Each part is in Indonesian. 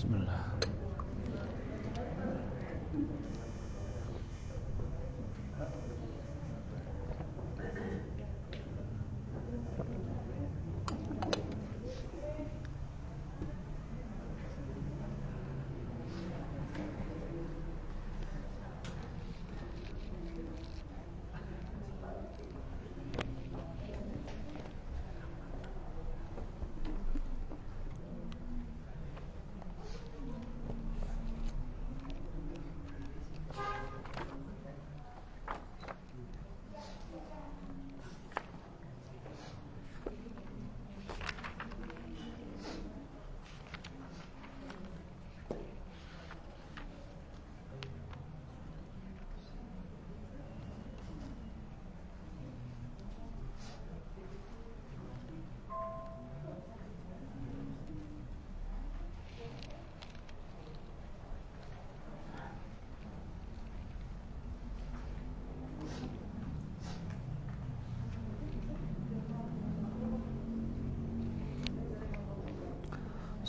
Bismillah.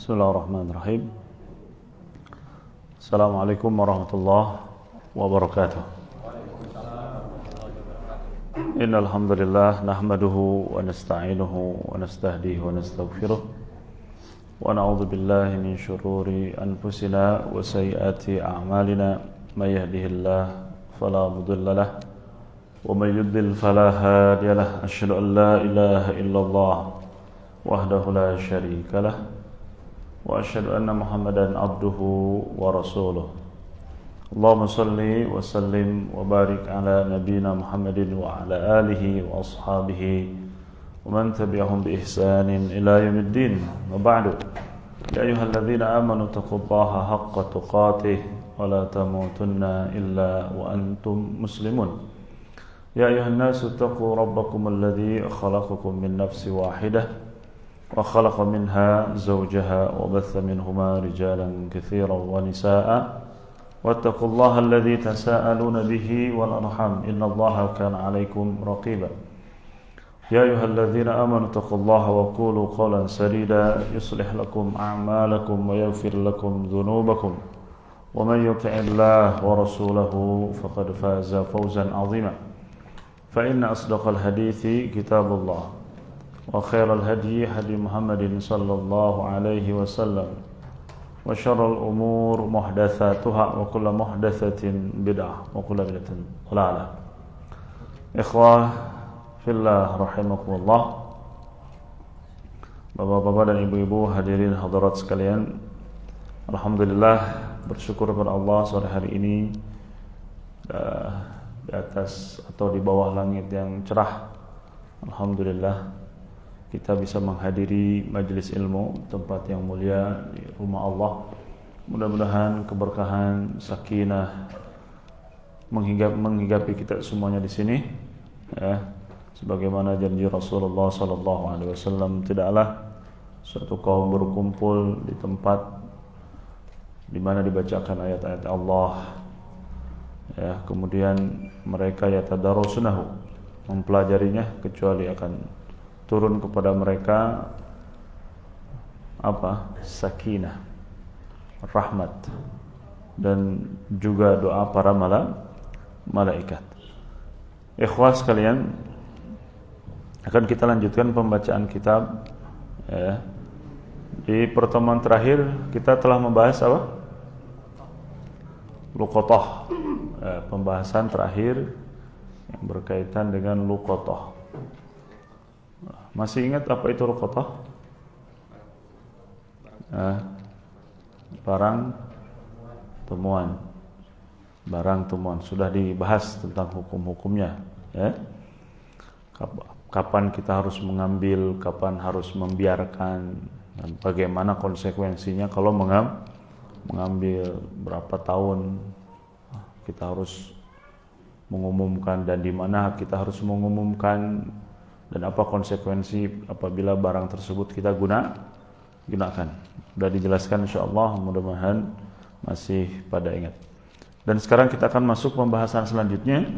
Bismillahirrahmanirrahim. Assalamualaikum warahmatullahi wabarakatuh. Innal hamdalillah nahmaduhu wa nasta'inuhu wa nastahdihi wa nastaghfiruh wa na'udzu billahi min shururi anfusina wa sayyiati a'malina may yahdihillahu fala mudilla lahu wa may yudlil fala hadiya lahu asyhadu an la ilaha illallah wahdahu la syarika lahu wa asyhadu anna Muhammadan abduhu wa rasuluh. Allahumma salli wa sallim wa barik ala nabiyyina Muhammadin wa ala alihi wa ashabihi wa man tabi'ahum bi ihsanin ila yaumiddin. Wa ba'du. Ya ayyuhalladzina amanu taqullaha haqqa tuqatih wa la tamutunna illa wa antum muslimun. Ya ayyuhan nasu taqu rabbakum alladzi khalaqakum min nafsin wahidah وخلق منها زوجها وبث منهما رجالا كثيرا ونساء واتقوا الله الذي تساءلون به والأرحام إن الله كان عليكم رقيبا يا أيها الذين آمنوا اتقوا الله وقولوا قولا سديدا يصلح لكم أعمالكم ويغفر لكم ذنوبكم ومن يطع الله ورسوله فقد فاز فوزا عظيما فإن أصدق الحديث كتاب الله وخير الهدي هدي محمد صلى الله عليه وسلم وشر الأمور محدثاتها وكل محدثة بدعة وكل بدعة ضلالة. Ikhwah fillah rahimakumullah. Bapak-bapak dan ibu-ibu hadirin hadirat sekalian, alhamdulillah bersyukur kepada Allah sore hari ini di atas atau di bawah langit yang cerah. Alhamdulillah kita bisa menghadiri majelis ilmu, tempat yang mulia di rumah Allah. Mudah-mudahan keberkahan, sakinah menghigapi kita semuanya di sini. Ya, sebagaimana janji Rasulullah SAW, tidaklah suatu kaum berkumpul di tempat di mana dibacakan ayat-ayat Allah. Ya, kemudian mereka yatadarusunahu, mempelajarinya, kecuali akan turun kepada mereka apa? Sakinah, rahmat, dan juga doa para malaikat. Ikhwah sekalian, akan kita lanjutkan pembacaan kitab. Ya. Di pertemuan terakhir kita telah membahas apa? Luqatah. Pembahasan terakhir yang berkaitan dengan luqatah. Masih ingat apa itu luqatah? Barang temuan. Barang temuan sudah dibahas tentang hukum-hukumnya, ya. Kapan kita harus mengambil, kapan harus membiarkan, dan bagaimana konsekuensinya kalau mengambil, berapa tahun kita harus mengumumkan, dan di mana kita harus mengumumkan, dan apa konsekuensi apabila barang tersebut kita gunakan. Sudah dijelaskan insyaallah, mudah-mudahan masih pada ingat. Dan sekarang kita akan masuk pembahasan selanjutnya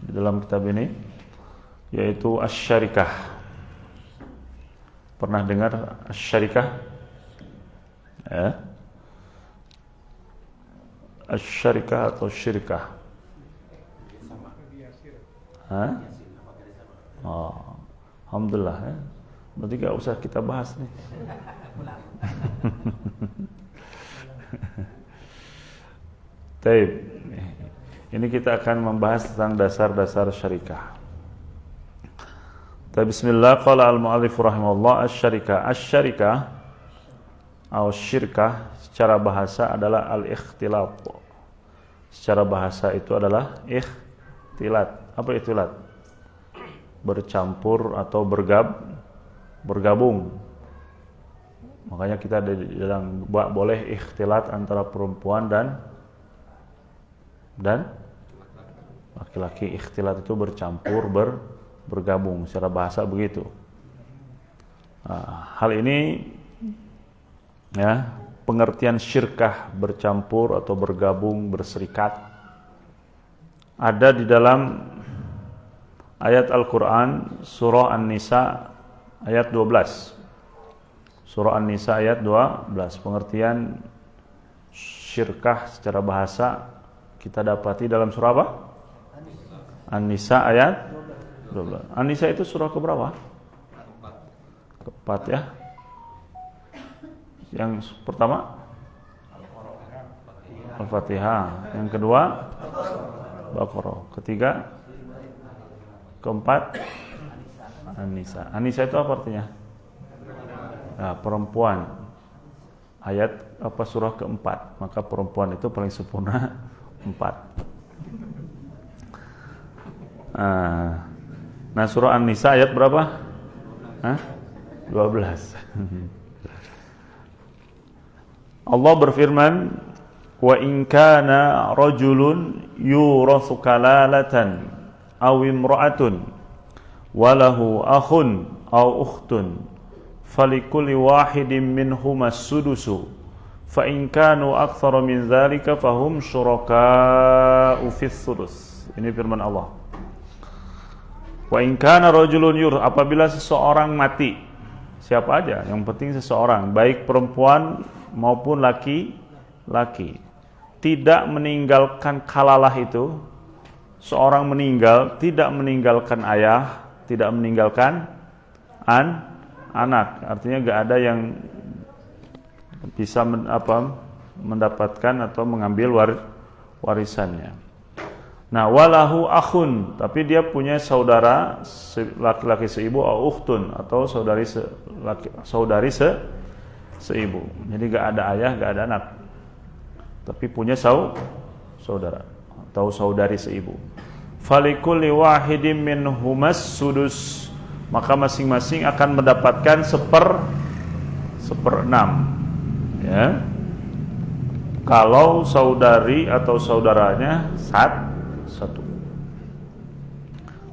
di dalam kitab ini, yaitu asy-syarikah. Pernah dengar asy-syarikah? Ya. Asyarikah atau syirkah? Hah? Oh, alhamdulillah ya. Berarti gak usah kita bahas nih. Taib. Ini kita akan membahas tentang dasar-dasar syarikah. Bismillah, qala al-mu'allif rahimahullah, asyarikah. Asyarikah atau syirkah secara bahasa adalah al-ikhtilat. Secara bahasa itu adalah ikhtilat. Apa ikhtilat? Bercampur atau bergabung. Makanya kita dalam boleh ikhtilat antara perempuan dan laki-laki. Ikhtilat itu bercampur, bergabung, secara bahasa begitu. Nah, hal ini ya, pengertian syirkah bercampur atau bergabung, berserikat ada di dalam ayat Al-Quran surah An-Nisa ayat 12. Surah An-Nisa ayat 12. Pengertian syirkah secara bahasa kita dapati dalam surah apa? An-Nisa ayat 12. An-Nisa itu surah keberapa? Keempat ya. Yang pertama Al-Fatihah, yang kedua Baqarah, ketiga, keempat An-Nisa. An-Nisa itu apa artinya? Nah, perempuan. Ayat apa surah keempat, maka perempuan itu paling sempurna 4. Nah, surah An-Nisa ayat berapa? 12. Allah berfirman, wa in kana rajulun yurathu kalalatan aw imra'atun wa lahu akhun aw ukhtun falikulli wahidin minhuma as-sudusu fa in kanu aktsara min dzalika fahum syuraka'u fis sudus. Ini firman Allah. Wa in kana rajulun apabila seseorang mati, siapa aja, yang penting seseorang, baik perempuan maupun laki-laki, tidak meninggalkan kalalah itu, seorang meninggal tidak meninggalkan ayah, tidak meninggalkan anak, artinya gak ada yang bisa mendapatkan atau mengambil warisannya. Nah, walahu akhun, tapi dia punya saudara laki-laki seibu, au ukhtun, atau saudari seibu. Jadi gak ada ayah, gak ada anak, tapi punya saudara atau saudari seibu. Falikulli wahidin minhumas sudus, maka masing-masing akan mendapatkan seperenam. Ya, kalau saudari atau saudaranya satu.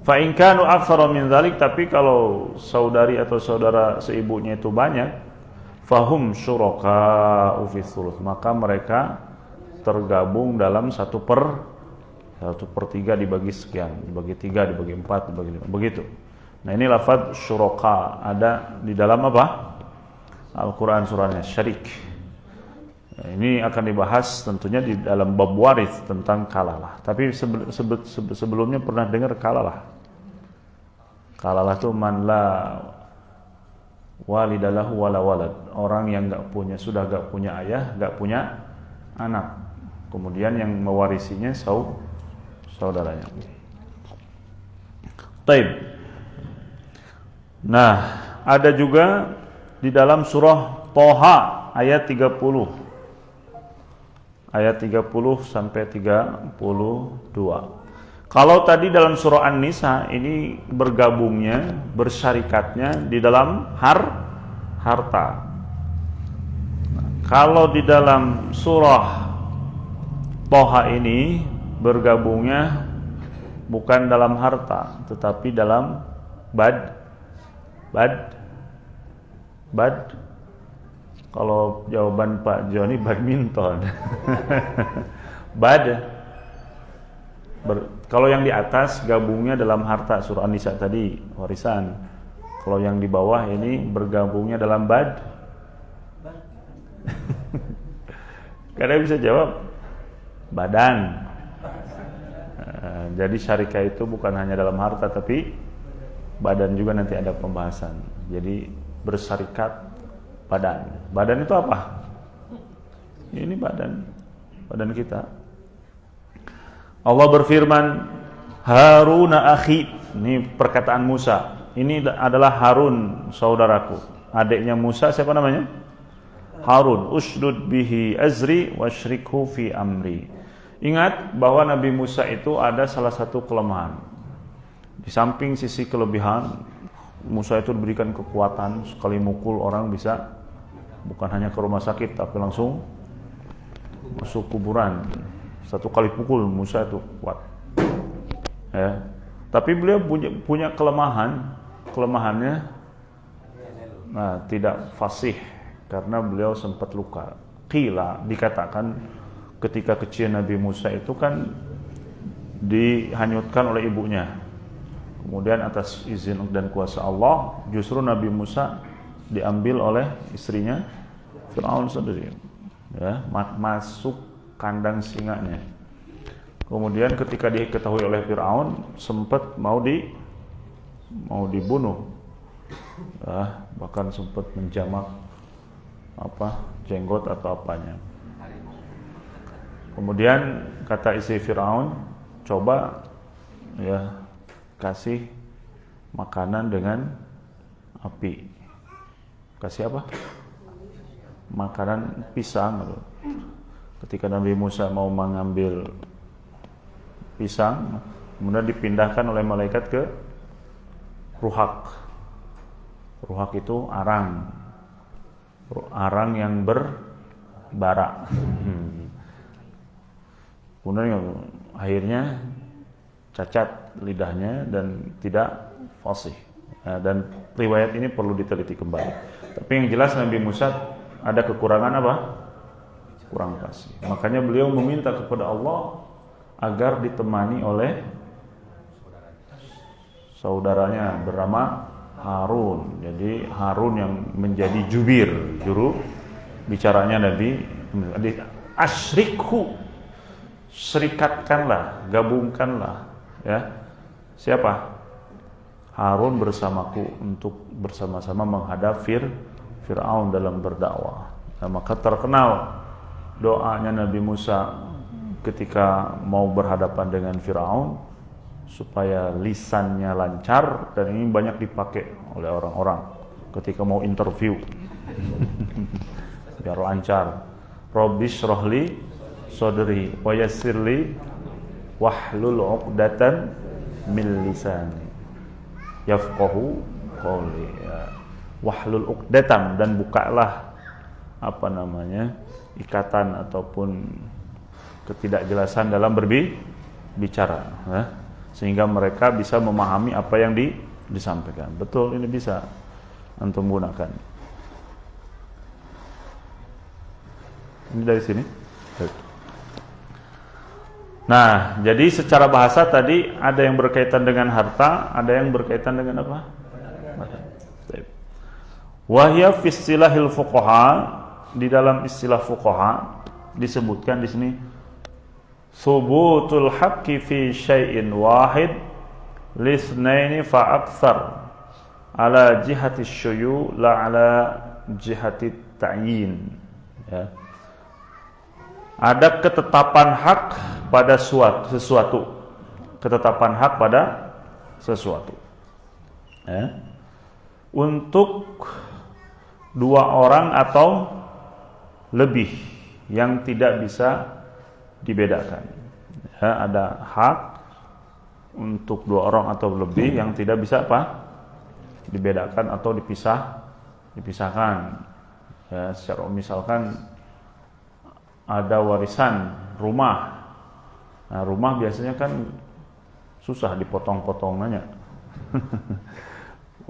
Fa in kanu aktsara min dzalik, tapi kalau saudari atau saudara seibunya itu banyak, fahum syuraka'u fis thuluts, maka mereka tergabung dalam 1/3 dibagi sekian, dibagi 3, dibagi 4, dibagi 5, begitu. Nah, ini lafaz syuraka ada di dalam apa? Al-Quran surahnya syarik. Nah, ini akan dibahas tentunya di dalam bab waris tentang kalalah. Tapi sebelumnya pernah dengar kalalah? Kalalah itu man la walidalahu wala walad, orang yang sudah gak punya ayah, gak punya anak, kemudian yang mewarisinya saudaranya. Taib. Nah, ada juga di dalam surah Thaha ayat 30. Ayat 30 sampai 32. Kalau tadi dalam surah An-Nisa ini bergabungnya, bersyarikatnya di dalam harta. Nah, kalau di dalam surah Thaha ini bergabungnya bukan dalam harta, tetapi dalam bad. Kalau jawaban Pak Joni badminton. Kalau yang di atas gabungnya dalam harta, surah An-Nisa tadi warisan. Kalau yang di bawah ini bergabungnya dalam bad. Kadang bisa jawab. badan. Jadi syarikah itu bukan hanya dalam harta tapi badan juga nanti ada pembahasan. Jadi bersarikat badan. Badan itu apa? Ini badan kita. Allah berfirman, Haruna akhi. Ini perkataan Musa. Ini adalah Harun saudaraku. Adiknya Musa siapa namanya? Harun. Ushdud bihi azri wasyrikhu fi amri. Ingat bahwa Nabi Musa itu ada salah satu kelemahan. Di samping sisi kelebihan, Musa itu diberikan kekuatan, sekali mukul orang bisa bukan hanya ke rumah sakit tapi langsung masuk kuburan. Satu kali pukul Musa itu kuat. Ya. Tapi beliau punya kelemahannya tidak fasih karena beliau sempat luka. Qila, dikatakan ketika kecil Nabi Musa itu kan dihanyutkan oleh ibunya. Kemudian atas izin dan kuasa Allah, justru Nabi Musa diambil oleh istrinya Fir'aun sendiri. Ya, masuk kandang singanya. Kemudian ketika diketahui oleh Fir'aun, sempat mau dibunuh. Ya, bahkan sempat menjamak jenggot atau apanya. Kemudian kata istri Fir'aun, coba ya kasih makanan dengan api. Kasih apa? Makanan pisang. Ketika Nabi Musa mau mengambil pisang, kemudian dipindahkan oleh malaikat ke ruhak. Ruhak itu arang yang berbara. Kemudian akhirnya cacat lidahnya dan tidak fasih. Dan riwayat ini perlu diteliti kembali. Tapi yang jelas Nabi Musa ada kekurangan apa? Kurang fasih. Makanya beliau meminta kepada Allah agar ditemani oleh saudaranya bernama Harun. Jadi Harun yang menjadi juru bicaranya Nabi. Asyrikhu, serikatkanlah, gabungkanlah, ya. Siapa? Harun bersamaku untuk bersama-sama menghadap Fir'aun dalam berdakwah. Nah, maka terkenal doanya Nabi Musa ketika mau berhadapan dengan Fir'aun supaya lisannya lancar, dan ini banyak dipakai oleh orang-orang ketika mau interview biar lancar. Rabbi shrahli sadri wa yassirli wahlul 'uqdatan min lisani yafqahu qawli. Wahlul 'uqdatan, dan bukalah ikatan ataupun ketidakjelasan dalam berbicara, ya, sehingga mereka bisa memahami apa yang disampaikan. Betul, ini bisa antum gunakan. Ini dari sini. Nah, jadi secara bahasa tadi ada yang berkaitan dengan harta, ada yang berkaitan dengan apa? Wahya fi istilahil fuqaha, di dalam istilah fuqaha disebutkan di sini subutul haqqi fi syai'in wahid lisnaini fa aktsar ala jihati syuyu la ala jihati ta'yin. Ya. Ada ketetapan hak pada sesuatu. Ketetapan hak pada sesuatu. Ya. Untuk dua orang atau lebih yang tidak bisa dibedakan. Ya, ada hak untuk dua orang atau lebih yang tidak bisa dibedakan atau dipisahkan. Ya, secara misalkan ada warisan rumah. Nah, rumah biasanya kan susah dipotong-potongannya.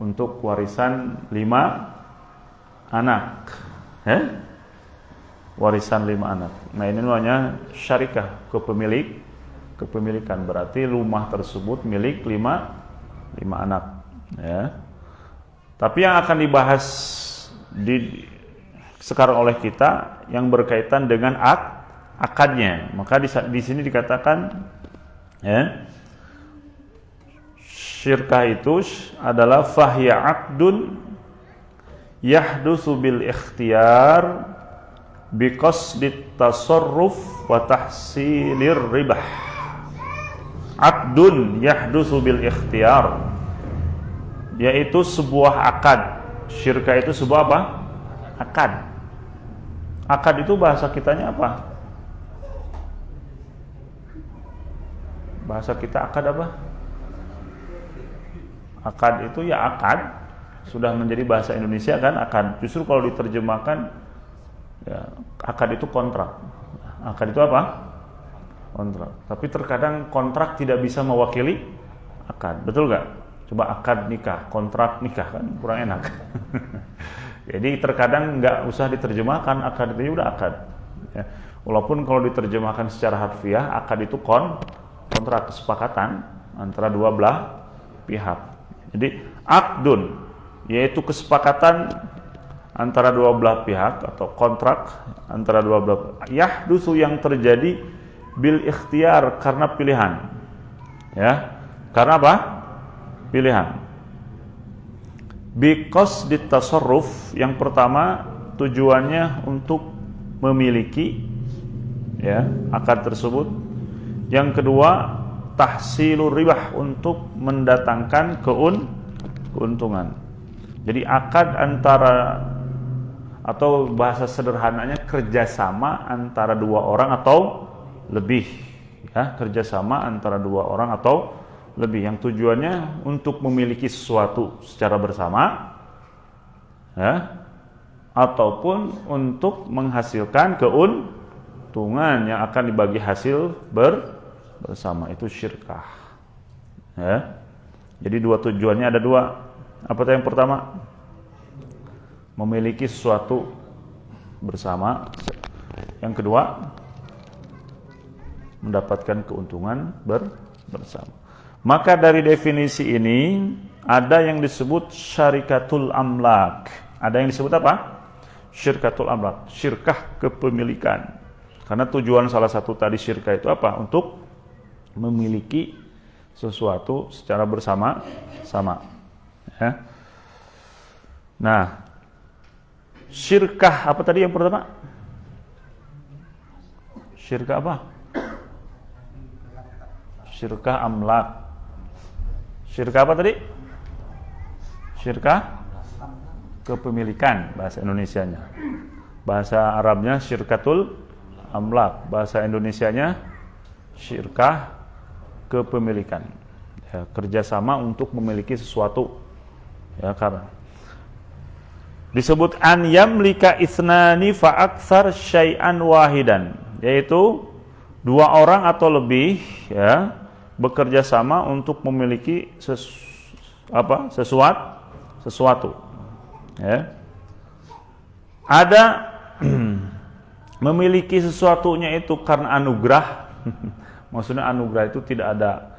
Untuk warisan 5 anak, warisan 5 anak. Nah, ini namanya syarikah, kepemilikan. Berarti rumah tersebut milik 5 anak. Ya. Tapi yang akan dibahas sekarang oleh kita yang berkaitan dengan akadnya. Maka di sini dikatakan ya, syirkah itu adalah fahya aqdun yahdutsu bil ikhtiyar biqasdit tasarruf wa tahsilir ribah. Aqdun yahdutsu bil ikhtiyar, yaitu sebuah akad. Syirkah itu sebuah apa? Akad. Akad itu bahasa kitanya apa? Bahasa kita akad apa? Akad itu ya akad, sudah menjadi bahasa Indonesia kan akad. Justru kalau diterjemahkan ya, akad itu kontrak. Akad itu apa? Kontrak. Tapi terkadang kontrak tidak bisa mewakili akad, betul nggak? Coba akad nikah, kontrak nikah kan kurang enak. Jadi terkadang nggak usah diterjemahkan, akad itu udah akad. Ya. Walaupun kalau diterjemahkan secara harfiah, akad itu kontrak, kesepakatan antara dua belah pihak. Jadi akdun yaitu kesepakatan antara dua belah pihak atau kontrak antara dua belah pihak. Yahdutsu yang terjadi bil ikhtiyar karena pilihan. Ya. Karena apa? Pilihan. Biqasdit tasarruf, yang pertama tujuannya untuk memiliki ya akad tersebut. Yang kedua tahsilur ribah, untuk mendatangkan keuntungan. Jadi akad antara, atau bahasa sederhananya kerjasama antara dua orang atau lebih ya, kerjasama antara dua orang atau lebih yang tujuannya untuk memiliki sesuatu secara bersama ya, ataupun untuk menghasilkan keuntungan yang akan dibagi hasil bersama. Itu syirkah ya. Jadi dua tujuannya ada dua. Apa yang pertama? Memiliki sesuatu bersama. Yang kedua, mendapatkan keuntungan bersama. Maka dari definisi ini ada yang disebut syarikatul amlak. Ada yang disebut apa? Syirkatul amlak, syirkah kepemilikan. Karena tujuan salah satu tadi syirkah itu apa? Untuk memiliki sesuatu secara bersama-sama. Ya. Nah, syirkah apa tadi yang pertama? Syirkah apa? Syirkah amlak. Syirkah apa tadi? Syirkah kepemilikan bahasa Indonesianya. Bahasa Arabnya syirkatul amlak, bahasa Indonesianya syirkah kepemilikan. Ya, kerjasama untuk memiliki sesuatu. Ya, karena disebut an yamlika isnani fa aktsar syai'an wahidan, yaitu dua orang atau lebih ya bekerja sama untuk memiliki sesuatu ya. Ada memiliki sesuatunya itu karena anugerah. Maksudnya anugerah itu tidak ada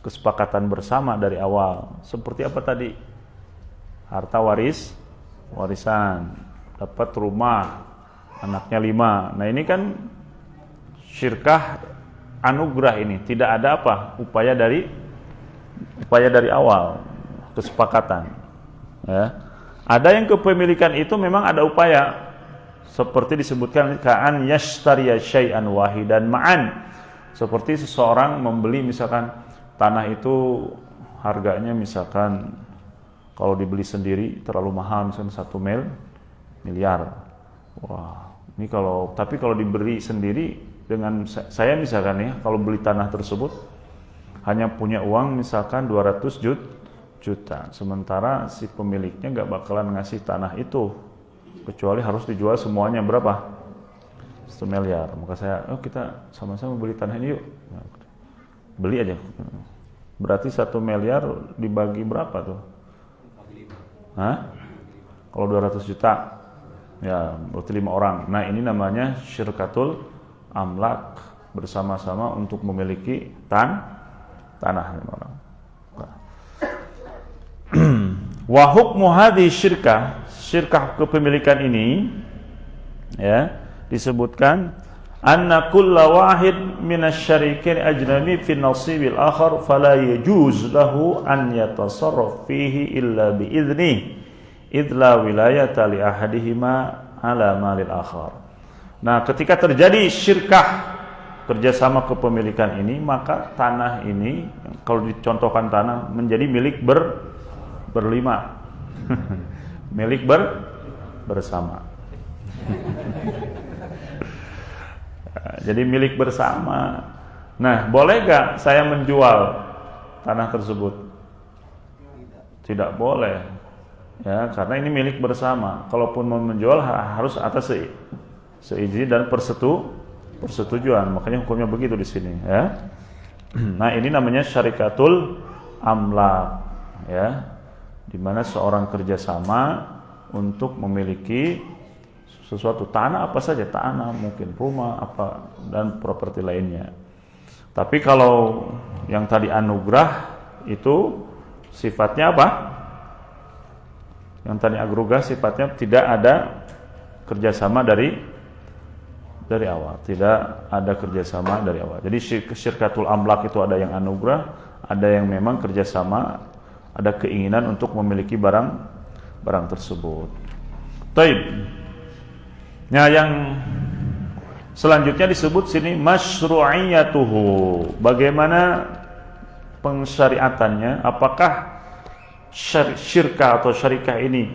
kesepakatan bersama dari awal. Seperti apa tadi? Harta warisan, dapat rumah, anaknya 5. Nah ini kan syirkah anugerah, ini tidak ada apa? Upaya dari awal, kesepakatan. Ya. Ada yang kepemilikan itu memang ada upaya, seperti disebutkan ka'an yashtariya syai'an wahidan ma'an. Seperti seseorang membeli misalkan tanah itu harganya misalkan kalau dibeli sendiri terlalu mahal, misalkan 1 miliar. Wah, ini tapi kalau diberi sendiri dengan saya misalkan ya, kalau beli tanah tersebut hanya punya uang misalkan 200 juta, sementara si pemiliknya nggak bakalan ngasih tanah itu kecuali harus dijual semuanya berapa? 1 miliar. Maka saya, kita sama-sama beli tanah ini yuk. Beli aja. Berarti 1 miliar dibagi berapa tuh? Hah? Kalau 200 juta ya berarti 5 orang. Nah ini namanya syirkatul amlak, bersama-sama untuk memiliki tanah 5 orang. Wa hukmu hadhihi syirkah kepemilikan ini ya disebutkan anna kulla wahid minasyarikin ajnabi fi nasibil akhar fala yajuz lahu an yatasarraf fihi illa bi idzni idla wilayata li ahadihima ala malil akhar. Nah, ketika terjadi syirkah kerjasama kepemilikan ini, maka tanah ini, kalau dicontohkan tanah, menjadi milik berlima. Milik bersama. Jadi milik bersama. Nah, boleh gak saya menjual tanah tersebut? Tidak boleh. Ya, karena ini milik bersama. Kalaupun mau menjual harus atas seizin dan persetujuan. Makanya hukumnya begitu di sini, ya. Nah, ini namanya syarikatul amlak, ya. Di mana seorang kerjasama untuk memiliki sesuatu, tanah apa saja, tanah mungkin rumah apa dan properti lainnya. Tapi kalau yang tadi anugerah itu sifatnya apa? Yang tadi anugerah sifatnya tidak ada kerjasama dari awal, tidak ada kerjasama dari awal. Jadi syirkatul amlak itu ada yang anugerah, ada yang memang kerjasama, ada keinginan untuk memiliki barang tersebut. Taib. Nah, yang selanjutnya disebut sini masyru'iyatuhu. Bagaimana pensyariatannya? Apakah syirkah atau syarikah ini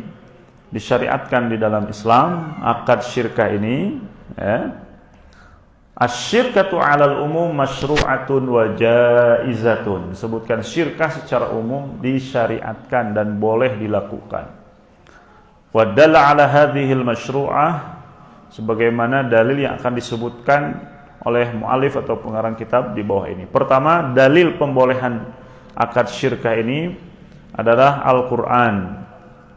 disyariatkan di dalam Islam? Akad syirkah ini, ya. Asyirkatu 'alal umum masyru'atun wa jaizatun. Disebutkan syirkah secara umum disyariatkan dan boleh dilakukan. Wa dalla 'ala hadhil masyru'ah, sebagaimana dalil yang akan disebutkan oleh mu'alif atau pengarang kitab di bawah ini. Pertama, dalil pembolehan akad syirkah ini adalah Al-Qur'an.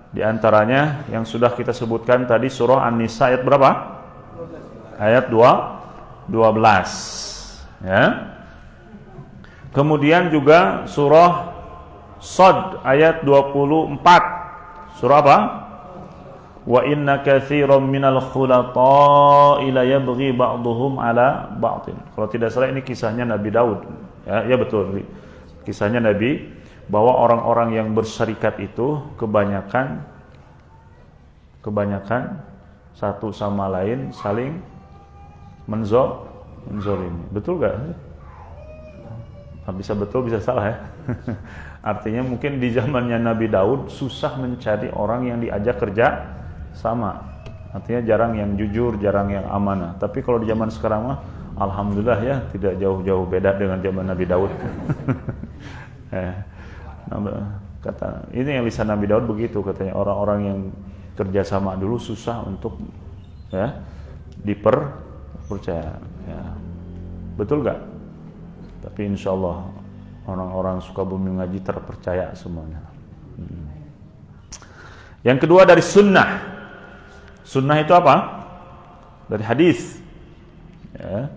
Di antaranya yang sudah kita sebutkan tadi surah An-Nisa ayat berapa? Ayat 12, ya. Kemudian juga surah Shad ayat 24. Surah apa? Wa inna katsiran minal khulata'i la yabghi ba'dhum 'ala ba'din. Kalau tidak salah ini kisahnya Nabi Daud. Ya betul. Kisahnya Nabi, bahwa orang-orang yang berserikat itu kebanyakan satu sama lain saling menzolimi. Betul gak? Bisa betul, bisa salah, ya. Artinya mungkin di zamannya Nabi Daud susah mencari orang yang diajak kerja sama. Artinya jarang yang jujur, jarang yang amanah. Tapi kalau di zaman sekarang mah alhamdulillah, ya, tidak jauh-jauh beda dengan zaman Nabi Daud. Kata ini yang lisan Nabi Daud begitu, katanya orang-orang yang kerja sama dulu susah untuk, ya, dipercaya, ya. Betul gak? Tapi insya Allah orang-orang Sukabumi ngaji terpercaya semuanya. Yang kedua dari sunnah. Sunnah itu apa? Dari hadis, ya.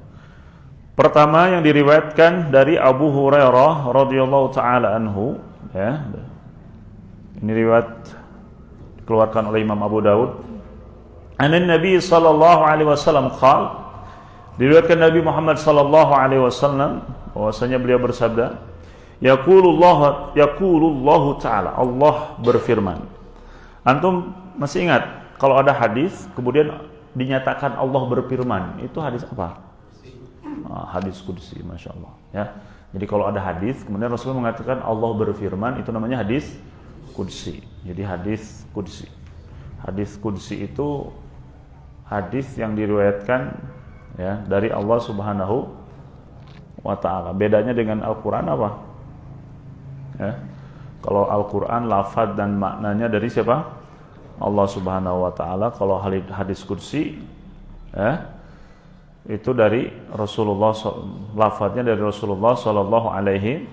Pertama yang diriwayatkan dari Abu Hurairah radhiyallahu taala anhu, ya. Ini riwayat dikeluarkan oleh Imam Abu Daud. An Nabi sallallahu alaihi wasallam qala, diriwayatkan Nabi Muhammad sallallahu alaihi wasallam bahwasanya beliau bersabda, yaqulullahu taala, Allah berfirman. Antum masih ingat kalau ada hadis kemudian dinyatakan Allah berfirman, itu hadis apa? Hadis qudsi, Masya Allah, ya. Jadi kalau ada hadis kemudian Rasulullah mengatakan Allah berfirman, itu namanya hadis qudsi. Jadi hadis qudsi. Hadis qudsi itu hadis yang diriwayatkan, ya, dari Allah Subhanahu wa taala. Bedanya dengan Al-Qur'an apa? Ya. Kalau Al-Qur'an lafaz dan maknanya dari siapa? Allah Subhanahu wa taala. Kalau hadis qudsi, ya, itu dari Rasulullah, lafaznya dari Rasulullah sallallahu alaihi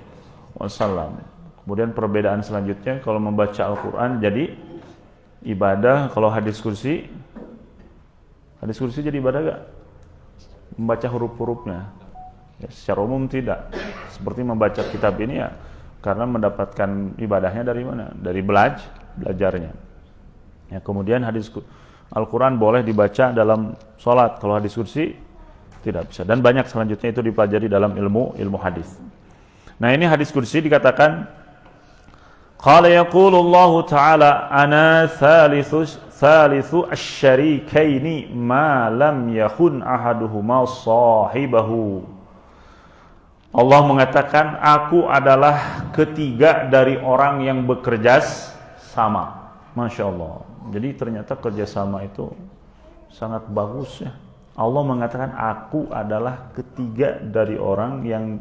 wasallam. Kemudian perbedaan selanjutnya, kalau membaca Al-Qur'an jadi ibadah, kalau hadis qudsi jadi ibadah gak? Membaca huruf-hurufnya, ya, secara umum tidak. Seperti membaca kitab ini, ya, karena mendapatkan ibadahnya dari mana? Dari belajarnya. Ya, kemudian hadis Al-Qur'an boleh dibaca dalam sholat. Kalau hadis qudsi Tidak bisa. Dan banyak selanjutnya itu dipelajari dalam ilmu hadis. Nah, ini hadis qudsi dikatakan qala yaqulullahu ta'ala ana thalithu asy-syarikaini ma lam yakun ahaduhuma sahibahu. Allah mengatakan, aku adalah ketiga dari orang yang bekerja sama. Masya Allah. Jadi ternyata kerjasama itu sangat bagus ya. Allah mengatakan, aku adalah ketiga dari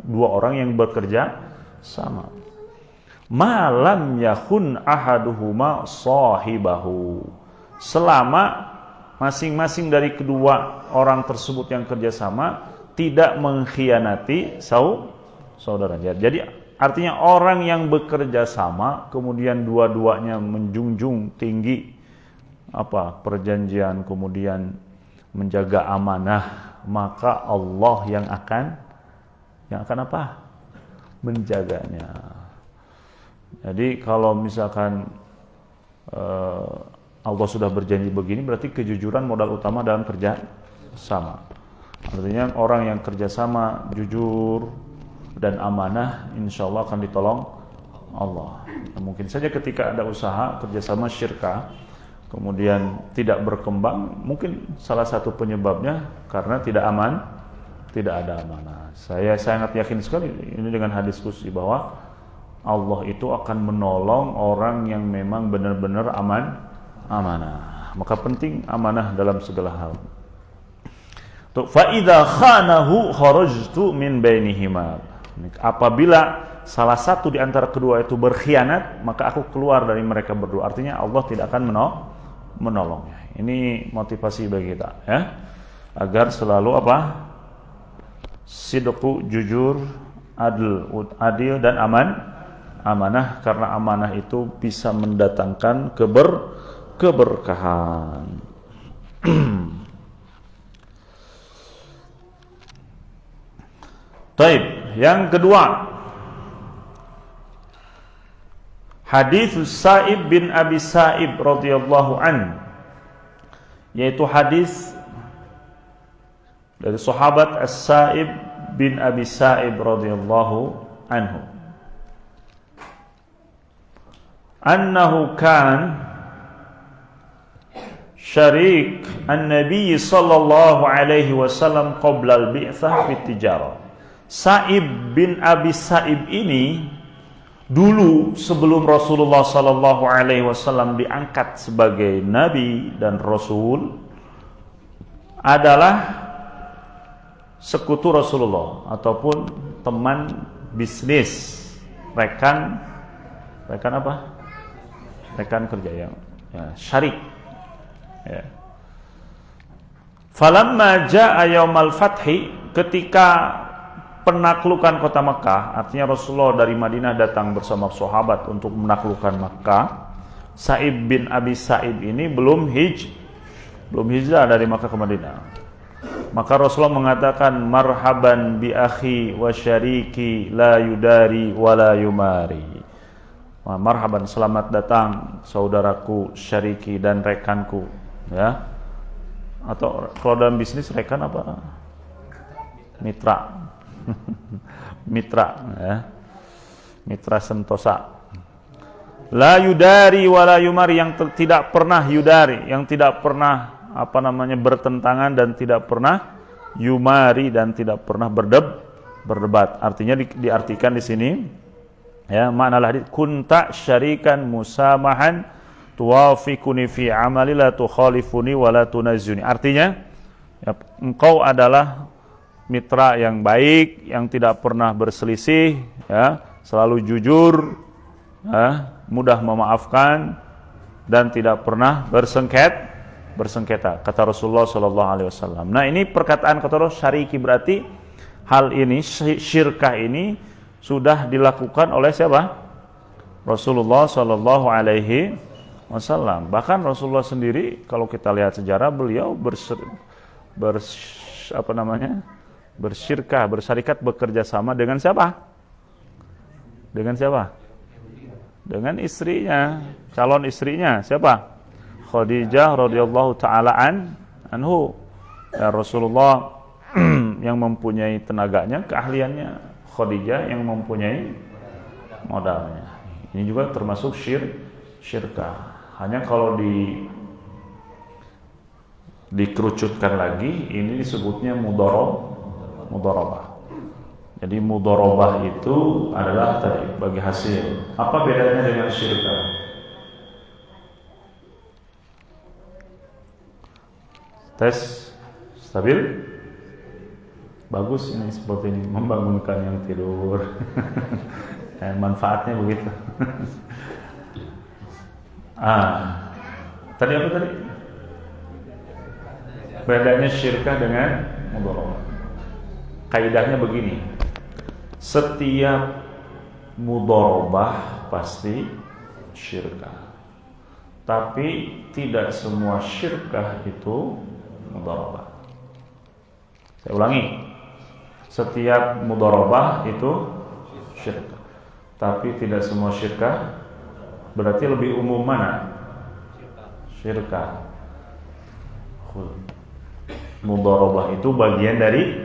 dua orang yang bekerja sama. Malam yakun ahaduhuma sahibahu. Selama masing-masing dari kedua orang tersebut yang kerjasama tidak mengkhianati saudaranya. Jadi artinya orang yang bekerja sama kemudian dua-duanya menjunjung tinggi perjanjian, kemudian menjaga amanah, maka Allah yang akan apa? Menjaganya. Jadi kalau misalkan Allah sudah berjanji begini, berarti kejujuran modal utama dalam kerja sama. Artinya orang yang kerjasama jujur dan amanah, insya Allah akan ditolong Allah. Nah, mungkin saja ketika ada usaha kerjasama syirkah kemudian tidak berkembang, mungkin salah satu penyebabnya karena tidak ada amanah. Saya sangat yakin sekali ini dengan hadis qudsi bahwa Allah itu akan menolong orang yang memang benar-benar amanah. Maka penting amanah dalam segala hal. Fa idza khanahu kharajtu min bainihima. Apabila salah satu di antara kedua itu berkhianat, maka aku keluar dari mereka berdua. Artinya Allah tidak akan menolongnya. Ini motivasi bagi kita ya. Agar selalu sidqu, jujur, adil dan amanah, karena amanah itu bisa mendatangkan keberkahan. Baik, yang kedua, hadis Sa'ib bin Abi Sa'ib radhiyallahu an, yaitu hadis dari sahabat As-Sa'ib bin Abi Sa'ib radhiyallahu anhu. Annahu kan syarik an-nabi sallallahu alaihi wasallam qabla al-bi'tsah fi tijarah. Sa'ib bin Abi Sa'ib ini dulu sebelum Rasulullah sallallahu alaihi wasallam diangkat sebagai nabi dan rasul adalah sekutu Rasulullah ataupun teman bisnis, rekan apa? Rekan kerja ya, syarik. Ya. Falamma jaa yaumal fathi, ketika penaklukan kota Makkah, artinya Rasulullah dari Madinah datang bersama sahabat untuk menaklukkan Makkah. Sa'ib bin Abi Sa'ib ini belum hijrah dari Makkah ke Madinah. Maka Rasulullah mengatakan, marhaban bi akhi wa syariki la yudari wa la yumari. Marhaban, selamat datang saudaraku, syariki dan rekanku, ya. Atau kalau dalam bisnis rekan apa? Mitra. Mitra, ya. Mitra sentosa. La yudari wa la yumari, yang tidak pernah yudari, yang tidak pernah bertentangan, dan tidak pernah yumari, dan tidak pernah berdebat. Artinya diartikan di sini, ya, makna hadis, kunta syarikan musamahan tuwafiquni fi amali la tukhalifuni wa la tunazuni. Artinya, ya, engkau adalah mitra yang baik, yang tidak pernah berselisih, ya, selalu jujur, ya, mudah memaafkan, dan tidak pernah bersengketa, kata Rasulullah sallallahu alaihi wasallam. Nah, ini perkataan kata Rasul syariki, berarti hal ini, syirkah ini sudah dilakukan oleh siapa? Rasulullah sallallahu alaihi wasallam. Bahkan Rasulullah sendiri, kalau kita lihat sejarah, beliau bersyirkah, bersarikat, bekerja sama dengan siapa? Dengan siapa? Dengan istrinya, calon istrinya, siapa? Khadijah radhiyallahu taala anhu. Ya, Rasulullah yang mempunyai tenaganya, keahliannya. Khadijah yang mempunyai modalnya. Ini juga termasuk syirkah. Hanya kalau dikerucutkan lagi, ini disebutnya mudharabah. Jadi mudharabah itu adalah tadi bagi hasil. Apa bedanya dengan syirkah? Tes stabil? Bagus ini seperti ini, membangunkan yang tidur. Manfaatnya begitu. Tadi apa tadi? Bedanya syirkah dengan mudharabah. Kaidahnya begini. Setiap mudharabah pasti syirkah. Tapi tidak semua syirkah itu mudharabah. Saya ulangi. Setiap mudharabah itu syirkah. Tapi tidak semua syirkah. Berarti lebih umum mana? Syirkah. Mudharabah itu bagian dari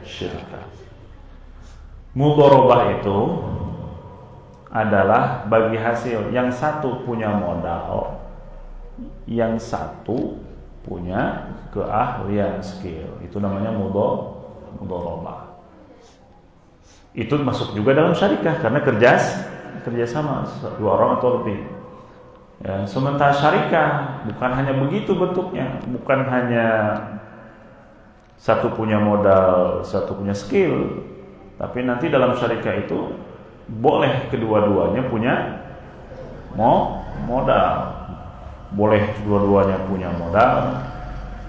syirkah. Mudharabah itu adalah bagi hasil. Yang satu punya modal, yang satu punya keahlian, skill. Itu namanya mudharabah. Itu masuk juga dalam syarikah karena kerjasama dua orang atau lebih. Ya, sementara syarikah bukan hanya begitu bentuknya, bukan hanya satu punya modal, satu punya skill. Tapi nanti dalam syarikah itu boleh kedua-duanya punya modal. Boleh dua-duanya punya modal,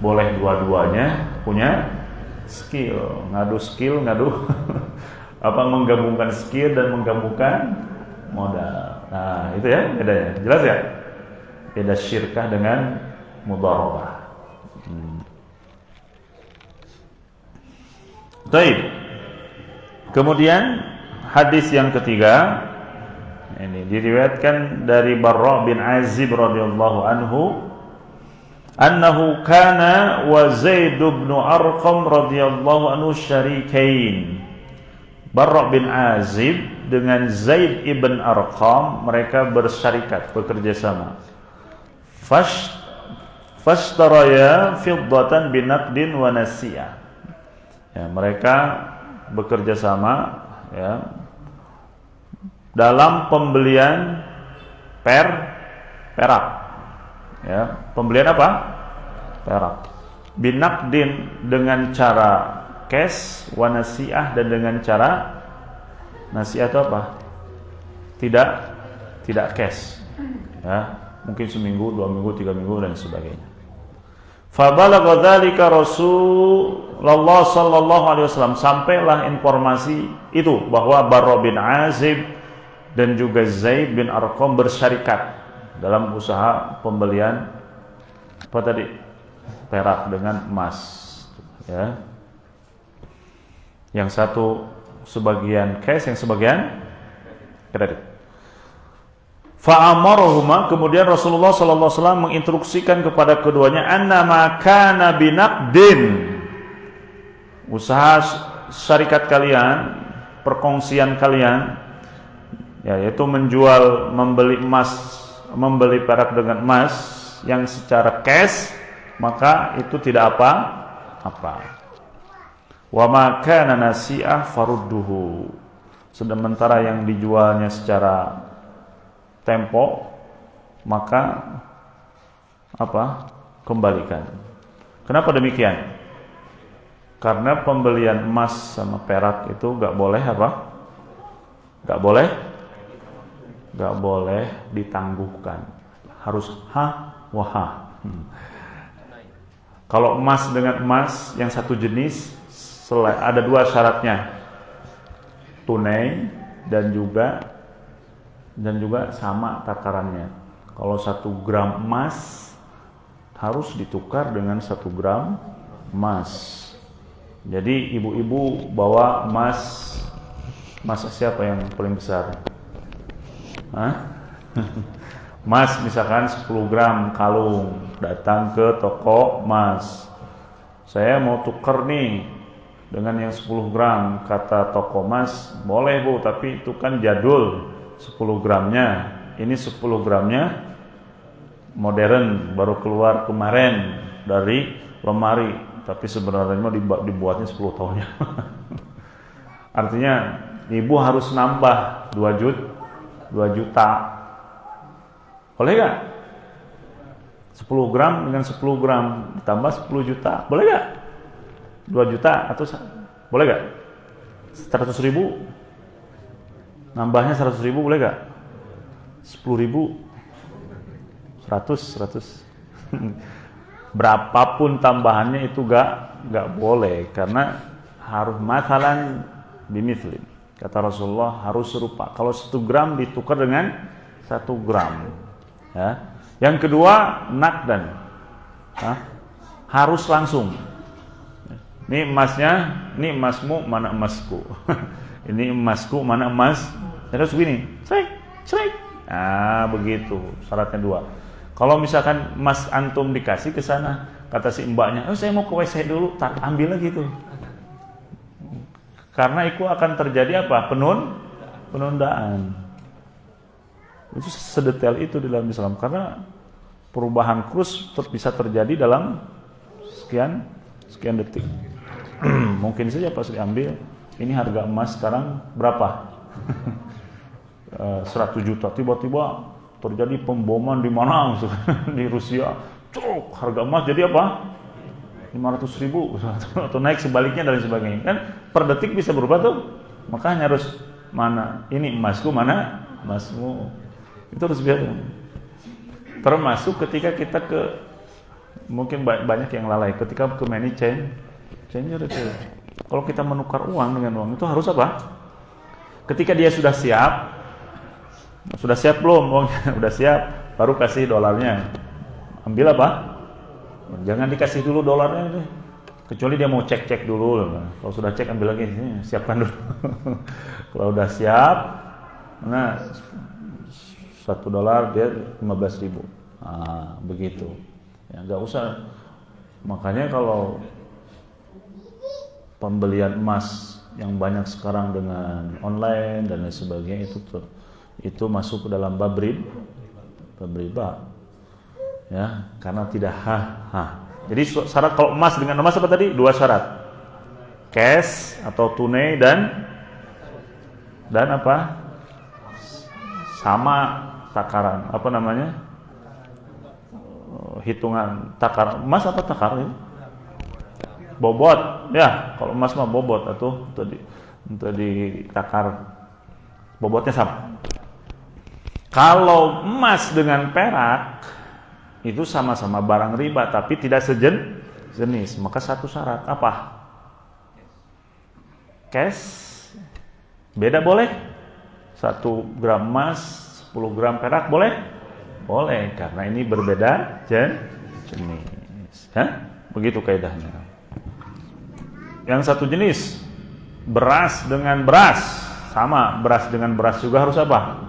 boleh dua-duanya punya skill. Ngadu menggabungkan skill dan menggabungkan modal. Nah, itu ya bedanya. Jelas ya? Beda syirkah dengan mudharabah. Baik. Kemudian hadis yang ketiga ini diriwayatkan dari Barra bin Azib radhiyallahu anhu annahu kana wa Zaid bin Arqam radhiyallahu anhu syarikain. Barra bin Azib dengan Zaid ibn Arqam mereka bersyarikat, bekerja sama. Fashtaraya fiddatan binaqdin wa nasiyah. Ya, mereka bekerja sama ya dalam pembelian perak. Ya, pembelian apa? Perak. Binaqdin dengan cara cash, wa nasi'ah dan dengan cara nasi'ah itu apa? Tidak cash. Ya, mungkin seminggu, 2 minggu, 3 minggu dan sebagainya. Fabalagha dzalika Rasulullah sallallahu alaihi wasallam, sampailah informasi itu bahwa Barra bin Azib dan juga Zaid bin Arqam bersyarikat dalam usaha pembelian apa tadi? Perak dengan emas, ya. Yang satu sebagian cash, yang sebagian kredit. Fa'amarahuma, kemudian Rasulullah sallallahu alaihi wasallam menginstruksikan kepada keduanya annama kana binaqdin, usaha syarikat kalian, perkongsian kalian, ya, yaitu menjual, membeli emas, membeli perak dengan emas yang secara cash, maka itu tidak apa-apa. Wa ma kana nasi'ah farudduhu, sementara yang dijualnya secara tempo, maka apa? Kembalikan. Kenapa demikian? Karena pembelian emas sama perak itu gak boleh apa? Gak boleh ditangguhkan. Harus wah. Kalau emas dengan emas yang satu jenis, ada 2 syaratnya. Tunai dan juga sama takarannya. Kalau 1 gram emas harus ditukar dengan 1 gram emas. Jadi ibu-ibu bawa emas siapa yang paling besar? Emas misalkan 10 gram kalung, datang ke toko emas. Saya mau tukar nih dengan yang 10 gram. Kata toko emas, boleh Bu, tapi itu kan jadul 10 gramnya. Ini 10 gramnya modern, baru keluar kemarin dari lemari, tapi sebenarnya dibuatnya 10 tahunnya. Artinya ibu harus nambah 2 juta. Boleh gak? 10 gram dengan 10 gram ditambah 10 juta, boleh gak? 2 juta atau boleh gak? 100 ribu, nambahnya 100 ribu boleh gak? 10 ribu, 100 berapapun tambahannya itu gak boleh, karena harus masalan bimithlim. Kata Rasulullah harus serupa. Kalau 1 gram ditukar dengan 1 gram, ya. Yang kedua, nakdan, harus langsung. Ini emasnya, ini emasmu, mana emasku. Ini emasku, mana emas. Terus begini, cerek. Nah, begitu syaratnya 2. Kalau misalkan emas antum dikasih ke sana, kata si mbaknya, saya mau ke WC dulu, ambil lagi tuh. Karena itu akan terjadi apa? Penundaan. Itu sedetail itu di dalam Islam, karena perubahan kurs bisa terjadi dalam sekian detik. Mungkin saja pas diambil, ini harga emas sekarang berapa? 100 juta, tiba-tiba terjadi pemboman di mana? Di Rusia, harga emas jadi apa? 500 ribu atau naik sebaliknya dan sebagainya. Kan per detik bisa berubah tuh. Makanya harus mana ini emasku, mana emasmu. Itu harus biasa. Termasuk ketika kita mungkin banyak yang lalai ketika ke money changer itu. Kalau kita menukar uang dengan uang itu harus apa? Ketika dia sudah siap belum uangnya? Udah siap, baru kasih dolarnya. Ambil apa? Jangan dikasih dulu dolarnya, kecuali dia mau cek dulu. Kalau sudah cek ambil lagi, siapkan dulu. Kalau udah siap, nah $1 dia 15.000. Nah, begitu. Ya, nggak usah. Makanya kalau pembelian emas yang banyak sekarang dengan online dan lain sebagainya itu masuk ke dalam bab riba. Ya, karena tidak Jadi syarat kalau emas dengan emas apa tadi? 2 syarat. Cash atau tunai dan apa? Sama takaran, apa namanya? Hitungan takar emas apa takar ini? Bobot. Ya, kalau emas mah bobot atau tadi takar. Bobotnya sama. Kalau emas dengan perak itu sama-sama barang riba tapi tidak sejenis, maka satu syarat apa? Cash beda boleh? 1 gram emas, 10 gram perak boleh? Boleh, karena ini berbeda jenis. Begitu kaidahnya. Yang satu jenis, beras dengan beras, sama, beras dengan beras juga harus apa?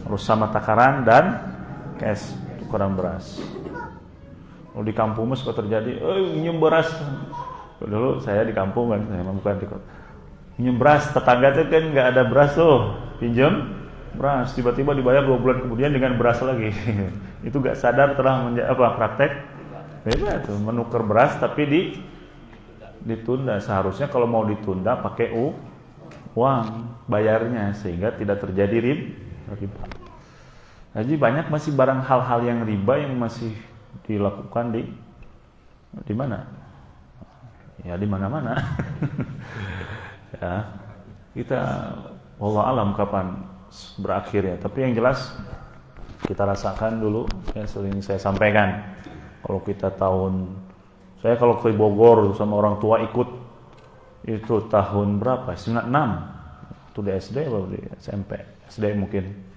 Harus sama takaran dan cash, tukaran beras. Kalau di kampung suka terjadi, minjem beras. Dulu saya di kampung kan, saya bukan di kota. Minjem beras, tetangga itu kan nggak ada beras tuh, pinjam beras, tiba-tiba dibayar 2 bulan kemudian dengan beras lagi. Itu nggak sadar telah praktek beda tuh, menukar beras tapi ditunda. Seharusnya kalau mau ditunda pakai uang bayarnya sehingga tidak terjadi riba. Jadi banyak masih barang hal-hal yang riba yang masih dilakukan di mana? Ya di mana-mana. Ya, kita wallahu alam kapan berakhir ya. Tapi yang jelas kita rasakan dulu yang sering saya sampaikan. Kalau kita saya kalau ke Bogor sama orang tua ikut itu tahun berapa? 96. Itu di SD atau di SMP? SD mungkin.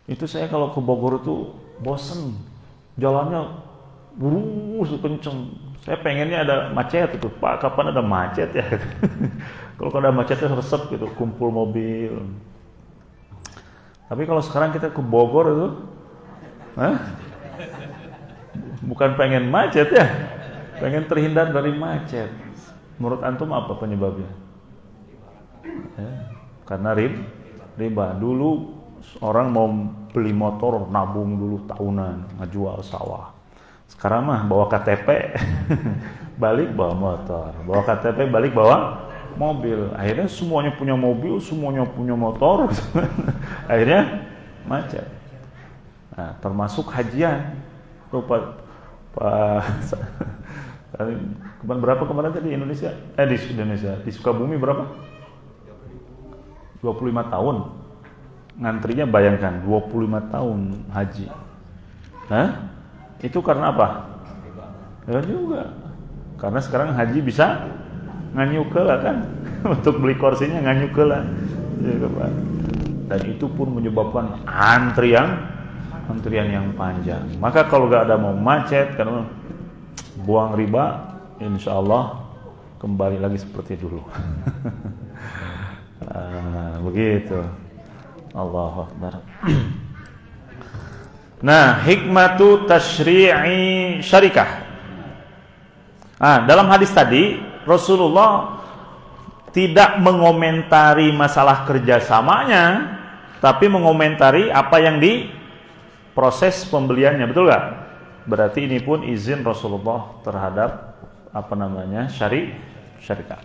Itu saya kalau ke Bogor itu bosen. Jalannya lurus kenceng. Saya pengennya ada macet itu. Pak, kapan ada macet ya? Kalau ada macetnya resep gitu, kumpul mobil. Tapi kalau sekarang kita ke Bogor itu, bukan pengen macet ya, pengen terhindar dari macet. Menurut antum apa penyebabnya? Karena riba. Dulu orang mau beli motor nabung dulu tahunan, ngejual sawah. Sekarang mah bawa KTP balik bawa motor, bawa KTP balik bawa mobil. Akhirnya semuanya punya mobil, semuanya punya motor. Akhirnya macet. Nah, termasuk hajian. Berapa kemarin tadi Indonesia? Di Indonesia, di Sukabumi berapa? 25 tahun. Ngantrinya bayangkan 25 tahun haji. Itu karena apa? Ya juga. Karena sekarang haji bisa nganyukeula kan. Untuk beli kursinya nganyukeula. Dan itu pun menyebabkan antrian yang panjang. Maka kalau gak ada mau macet, karena buang riba, insya Allah kembali lagi seperti dulu. Begitu. Allahu Akbar. Nah, hikmatu tasyri'i syarikah. Dalam hadis tadi Rasulullah tidak mengomentari masalah kerjasamanya, tapi mengomentari apa yang di proses pembeliannya, betul gak? Berarti ini pun izin Rasulullah terhadap syarikah.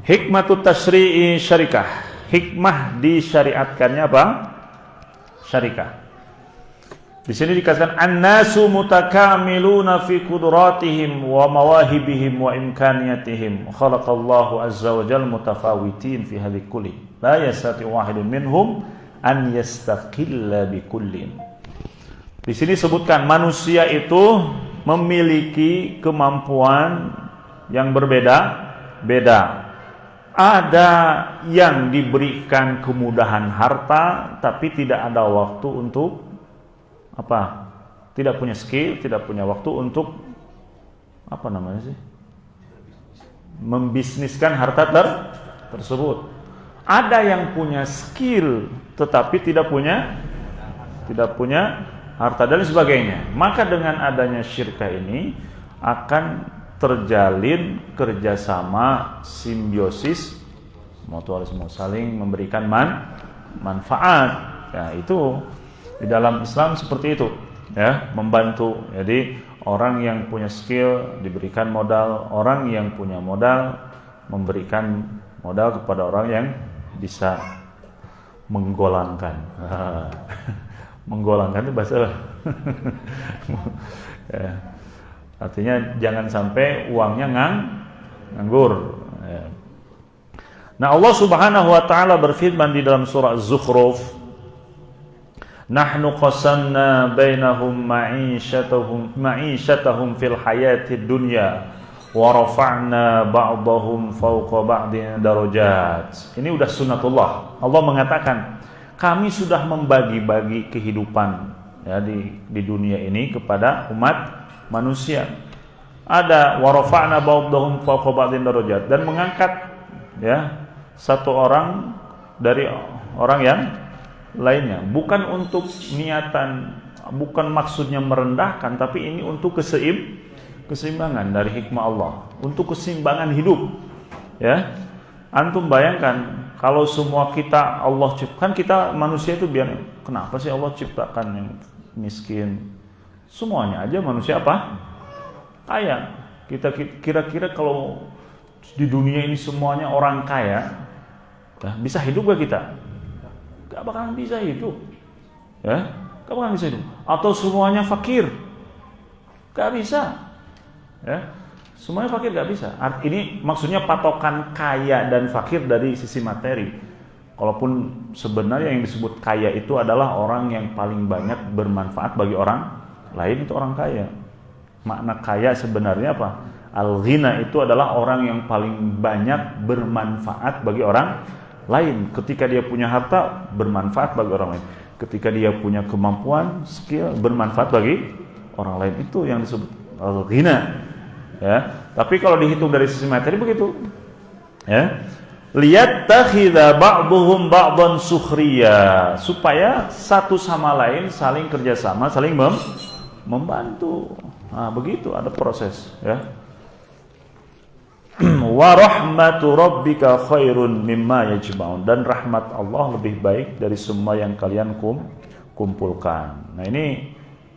Hikmatu tasyri'i syarikah. Hikmah disyariatkannya apa? Syarikah. Di sini dikatakan annasu mutakamiluna fi qudratihim wa mawahibihim wa imkaniyatihim. Khalaqallahu azza wa jalla mutafawitin fi hadhihi kulli. La yastati wahidun minhum an yastaqilla bi kullin. Di sini sebutkan manusia itu memiliki kemampuan yang berbeda-beda. Ada yang diberikan kemudahan harta tapi tidak ada waktu untuk tidak punya skill, tidak punya waktu untuk membisniskan harta tersebut. Ada yang punya skill tetapi tidak punya harta dan sebagainya. Maka dengan adanya syirkah ini akan terjalin kerjasama simbiosis, mutualisme, saling memberikan manfaat. Ya, itu di dalam Islam seperti itu, ya, membantu. Jadi orang yang punya skill diberikan modal, orang yang punya modal memberikan modal kepada orang yang bisa menggolangkan. Menggolangkan itu bahasa ya. Artinya jangan sampai uangnya nganggur. Ya. Nah, Allah Subhanahu wa taala berfirman di dalam surah Az-Zukhruf, "Nahnu qasamna bainahum ma'ishatahum fil hayatid dunya wa rafa'na ba'dahum fawqa ba'din darajat." Ini udah sunnatullah. Allah mengatakan, kami sudah membagi-bagi kehidupan, ya, di dunia ini kepada umat manusia. Ada wa rafa'na ba'dahum fawqa ba'din darajat, dan mengangkat, ya, satu orang dari orang yang lainnya, bukan untuk niatan, bukan maksudnya merendahkan, tapi ini untuk keseimbangan dari hikmah Allah, untuk keseimbangan hidup. Ya, antum bayangkan kalau semua kita Allah ciptakan, kita manusia itu biar kenapa sih Allah ciptakan yang miskin? Semuanya aja manusia kaya. Kita kira-kira kalau di dunia ini semuanya orang kaya, bisa hidup gak kita? Gak bakalan bisa hidup, ya, gak bakalan bisa hidup. Atau semuanya fakir, gak bisa, ya, semuanya fakir gak bisa. Ini maksudnya patokan kaya dan fakir dari sisi materi. Kalaupun sebenarnya yang disebut kaya itu adalah orang yang paling banyak bermanfaat bagi orang lain, itu orang kaya. Makna kaya sebenarnya apa? Al-ghina itu adalah orang yang paling banyak bermanfaat bagi orang lain. Ketika dia punya harta, bermanfaat bagi orang lain. Ketika dia punya kemampuan, skill, bermanfaat bagi orang lain. Itu yang disebut al-ghina. Ya. Tapi kalau dihitung dari sisi materi begitu. Ya. Liyattakhidha ba'duhum ba'dan sukhriya, supaya satu sama lain saling kerjasama, saling membantu. Nah, begitu ada proses, ya. Wa rahmatu rabbika khairun mimma yajma'un, dan rahmat Allah lebih baik dari semua yang kalian kumpulkan. Nah, ini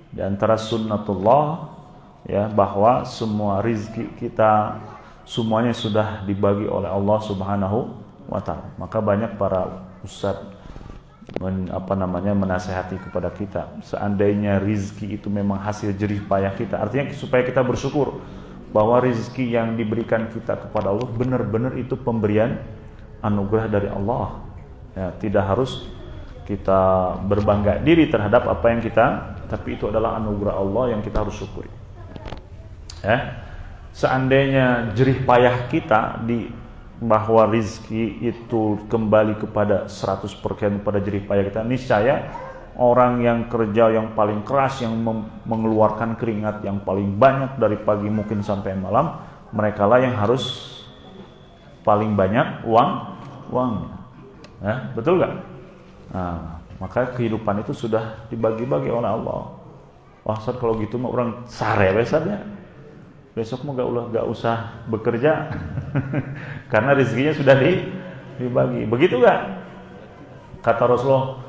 di antara sunnatullah ya, bahwa semua rizki kita semuanya sudah dibagi oleh Allah Subhanahu wa taala. Maka banyak para ustaz menasihati kepada kita, seandainya rizki itu memang hasil jerih payah kita, artinya supaya kita bersyukur bahwa rizki yang diberikan kita kepada Allah benar-benar itu pemberian anugerah dari Allah. Ya, tidak harus kita berbangga diri terhadap apa yang kita, tapi itu adalah anugerah Allah yang kita harus syukuri. Ya, seandainya jerih payah kita di bahwa rizki itu kembali kepada 100% kepada jerih payah kita, niscaya orang yang kerja yang paling keras, yang mengeluarkan keringat yang paling banyak dari pagi mungkin sampai malam, mereka lah yang harus paling banyak uangnya. Ya, betul gak? Nah, maka kehidupan itu sudah dibagi-bagi oleh Allah. Wah, Ustaz, kalau gitu mah orang sare besarnya. Besok mah gak usah bekerja karena rezekinya sudah dibagi. Begitu gak? Kata Rasulullah,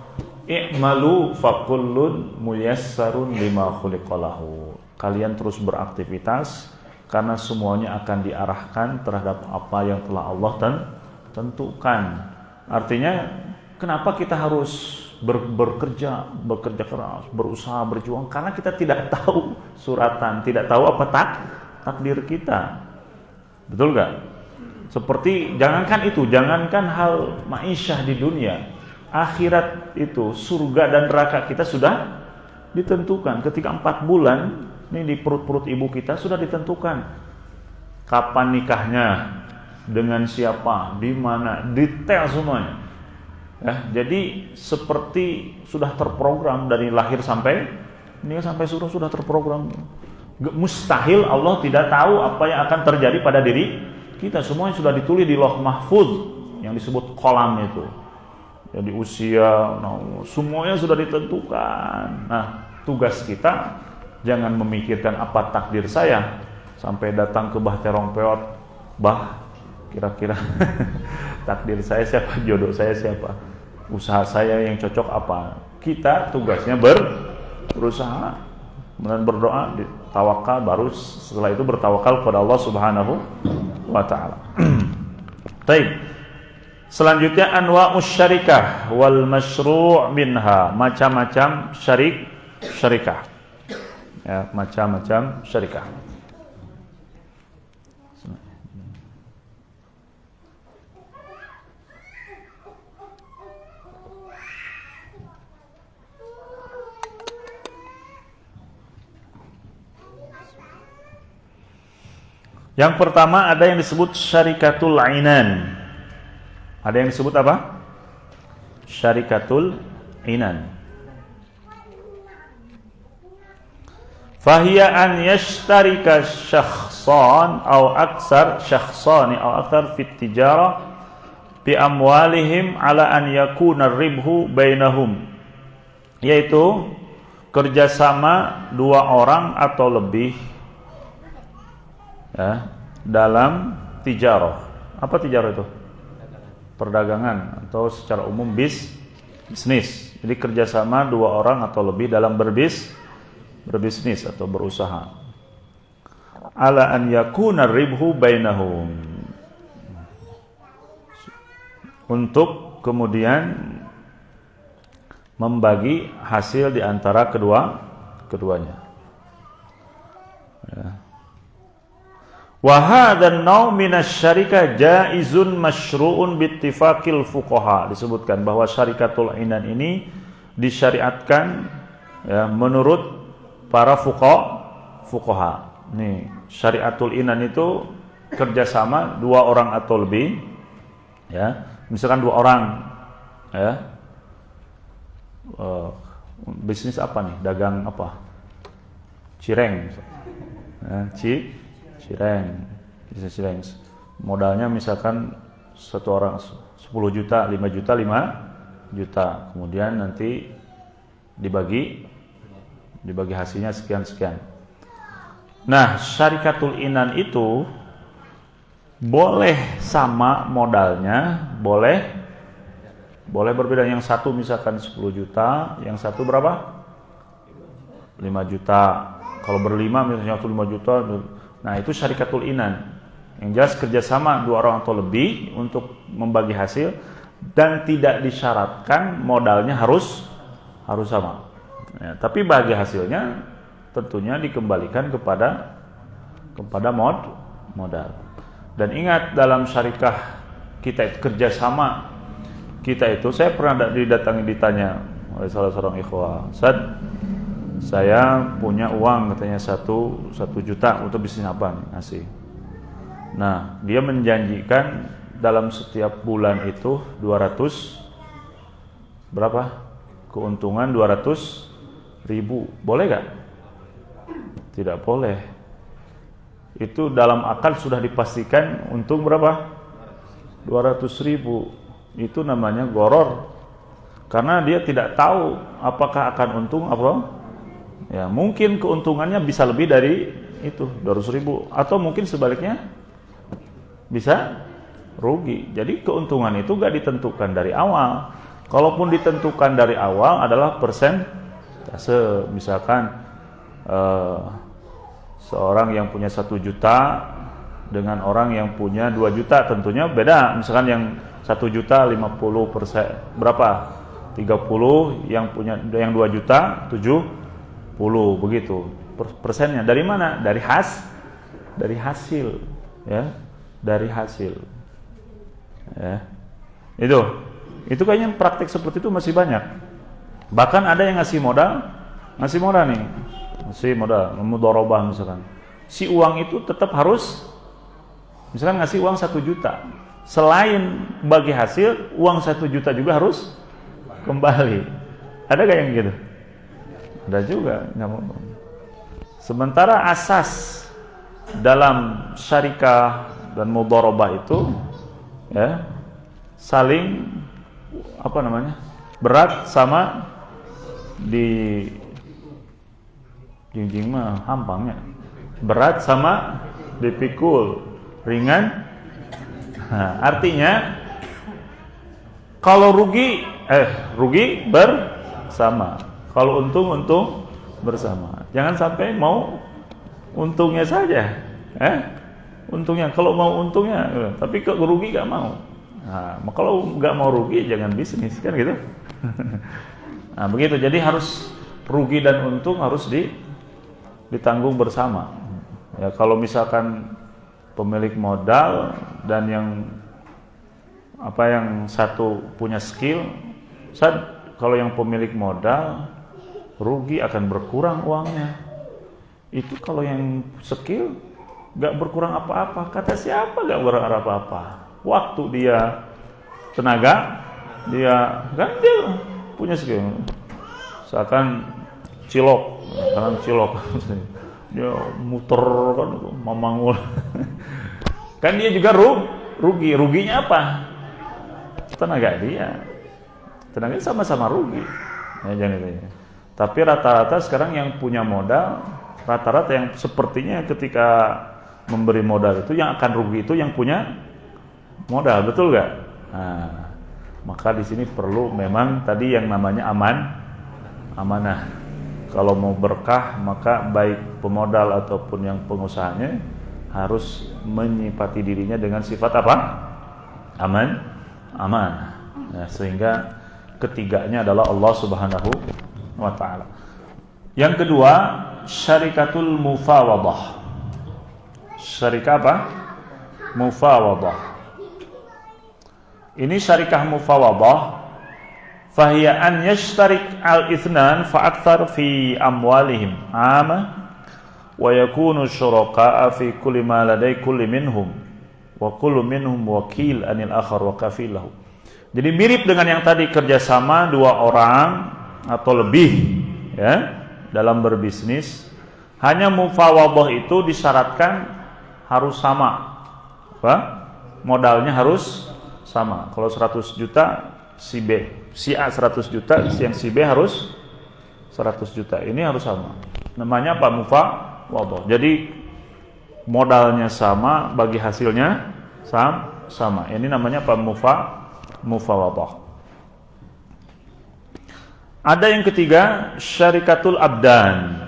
i'malu fakullun muyassarun lima khuliqalahu. Kalian terus beraktivitas karena semuanya akan diarahkan terhadap apa yang telah Allah tentukan. Artinya, kenapa kita harus bekerja keras, berusaha, berjuang? Karena kita tidak tahu suratan, tidak tahu apa takdir kita. Betul gak? Seperti jangankan hal ma'isyah di dunia, akhirat itu, surga dan neraka kita sudah ditentukan. Ketika 4 bulan ini di perut-perut ibu kita sudah ditentukan. Kapan nikahnya, dengan siapa, di mana, detail semuanya. Ya, jadi seperti sudah terprogram dari lahir sampai sudah terprogram. Mustahil Allah tidak tahu apa yang akan terjadi pada diri kita. Semuanya sudah ditulis di Lauh Mahfuz yang disebut kolam itu. Jadi usia, semuanya sudah ditentukan. Nah, tugas kita jangan memikirkan apa takdir saya sampai datang ke Bah Terong Peot. Bah, kira-kira takdir saya siapa, jodoh saya siapa, usaha saya yang cocok apa. Kita tugasnya berusaha dan berdoa, tawakal, baru setelah itu bertawakal kepada Allah Subhanahu wa taala. Baik. Selanjutnya anwa'us syarikah wal masyru' minha, macam-macam syarikah. Ya, macam-macam syarikah. Yang pertama ada yang disebut syarikatul inan. Ada yang disebut apa? Syarikatul inan. Fahiya an yashtarika syakhsan aw aksar syakhsani aw akthar fi tijarah bi amwalihim ala an yakuna ar-ribhu bainahum. Yaitu kerjasama 2 orang atau lebih ya, dalam tijarah. Apa tijarah itu? Perdagangan atau secara umum bisnis. Jadi kerjasama 2 orang atau lebih dalam berbisnis atau berusaha. Ala an yakuna ribhu bainahum, untuk kemudian membagi hasil di antara keduanya. Ya. Wa hadzal naw' minasy syarikah jaizun masyru'un bittifaqil fuqaha. Disebutkan bahwa syarikatul inan ini disyariatkan ya, menurut para fuqaha. Nih, syariatul inan itu kerjasama 2 orang atau lebih. Ya, misalkan 2 orang ya. Bisnis apa nih? Dagang apa? Cireng. Ya, cireng, bisnis cireng. Modalnya misalkan 1 orang 10 juta, 5 juta, 5 juta. Kemudian nanti dibagi hasilnya sekian-sekian. Nah, syarikatul inan itu boleh sama modalnya, boleh berbeda. Yang satu misalkan 10 juta, yang satu berapa? 5 juta. Kalau berlima misalnya 5 juta. Nah, itu syarikatul inan. Yang jelas kerjasama 2 orang atau lebih untuk membagi hasil, dan tidak disyaratkan modalnya harus sama. Ya, tapi bagi hasilnya tentunya dikembalikan kepada modal. Dan ingat, dalam syarikah kita itu kerjasama kita itu, saya pernah ditanya oleh salah seorang ikhwah, Ustaz, saya punya uang katanya 1 juta untuk bisnis apa nih, ngasih. Nah, dia menjanjikan dalam setiap bulan itu 200 berapa? Keuntungan 200.000. Boleh gak? Tidak boleh. Itu dalam akal sudah dipastikan untung berapa? 200.000. Itu namanya goror. Karena dia tidak tahu apakah akan untung apa. Ya, mungkin keuntungannya bisa lebih dari itu 200.000, atau mungkin sebaliknya bisa rugi. Jadi keuntungan itu gak ditentukan dari awal. Kalaupun ditentukan dari awal adalah persentase. Misalkan seorang yang punya 1 juta dengan orang yang punya 2 juta tentunya beda. Misalkan yang 1 juta 50%, berapa? 30, yang 2 juta 70, begitu persennya. Dari mana? Dari hasil, ya, dari hasil, ya. Itu kayaknya praktik seperti itu masih banyak. Bahkan ada yang ngasih modal nih, ngasih modal mudharabah misalkan. Si uang itu tetap harus, misalkan ngasih uang 1 juta, selain bagi hasil, uang 1 juta juga harus kembali. Ada gak yang gitu? Ada juga. Sementara asas dalam syarikah dan mudharabah itu, ya, saling berat sama jinjing mah hampangnya, berat sama dipikul ringan. Nah, artinya kalau rugi bersama, kalau untung bersama. Jangan sampai mau untungnya saja, untungnya. Kalau mau untungnya, tapi kok rugi gak mau. Nah, kalau nggak mau rugi jangan bisnis, kan gitu. Nah, begitu. Jadi harus rugi dan untung harus ditanggung bersama. Ya, kalau misalkan pemilik modal dan yang satu punya skill, kalau yang pemilik modal rugi akan berkurang uangnya. Itu kalau yang skill nggak berkurang apa-apa. Kata siapa nggak berkurang apa-apa? Waktu dia, tenaga dia, kan dia punya skill. Misalkan cilok, dia muter kan, memangul. Kan dia juga ruginya apa? Tenaga dia sama-sama rugi. Ya, jangan itu. Tapi rata-rata sekarang yang punya modal, rata-rata yang sepertinya ketika memberi modal itu yang akan rugi itu yang punya modal, betul gak? Nah, maka di sini perlu memang tadi yang namanya amanah. Kalau mau berkah, maka baik pemodal ataupun yang pengusahanya harus menyifati dirinya dengan sifat apa? Amanah. Nah, sehingga ketiganya adalah Allah Subhanahu wa ta'ala. Yang kedua, syarikatul mufawadah. Syarikah apa? Mufawadah. Ini syarikah mufawadah, fahiya an yashtarik al-ithnan fa'akthar fi amwalihim ama wa yakunu syuraka'a fi kulli ma ladai kulli minhum wa kullu minhum wakil anil akhar wa kafilahu. Jadi mirip dengan yang tadi, kerjasama 2 orang atau lebih, ya, dalam berbisnis. Hanya mufawadah itu disyaratkan harus sama, modalnya harus sama. Kalau 100 juta si A 100 juta, yang si B harus 100 juta. Ini harus sama. Namanya apa? Mufawadah. Jadi modalnya sama, bagi hasilnya sama. Ini namanya apa? Mufawadah. Ada yang ketiga, syarikatul abdan.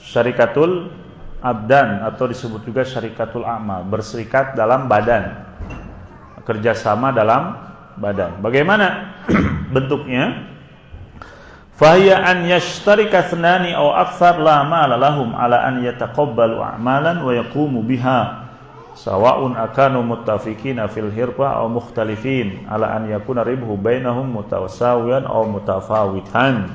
Syarikatul abdan atau disebut juga syarikatul amal, berserikat dalam badan, kerjasama dalam badan. Bagaimana bentuknya? Fahiya an yashtarika thnani aw akthar la mala lahum ala an yataqabbalu a'malan wa yaqumu biha sawa'un akanu muttafiqina fil hirba aw mukhtalifin ala an yakuna ribhu bainahum mutasawiyan aw mutafawitan.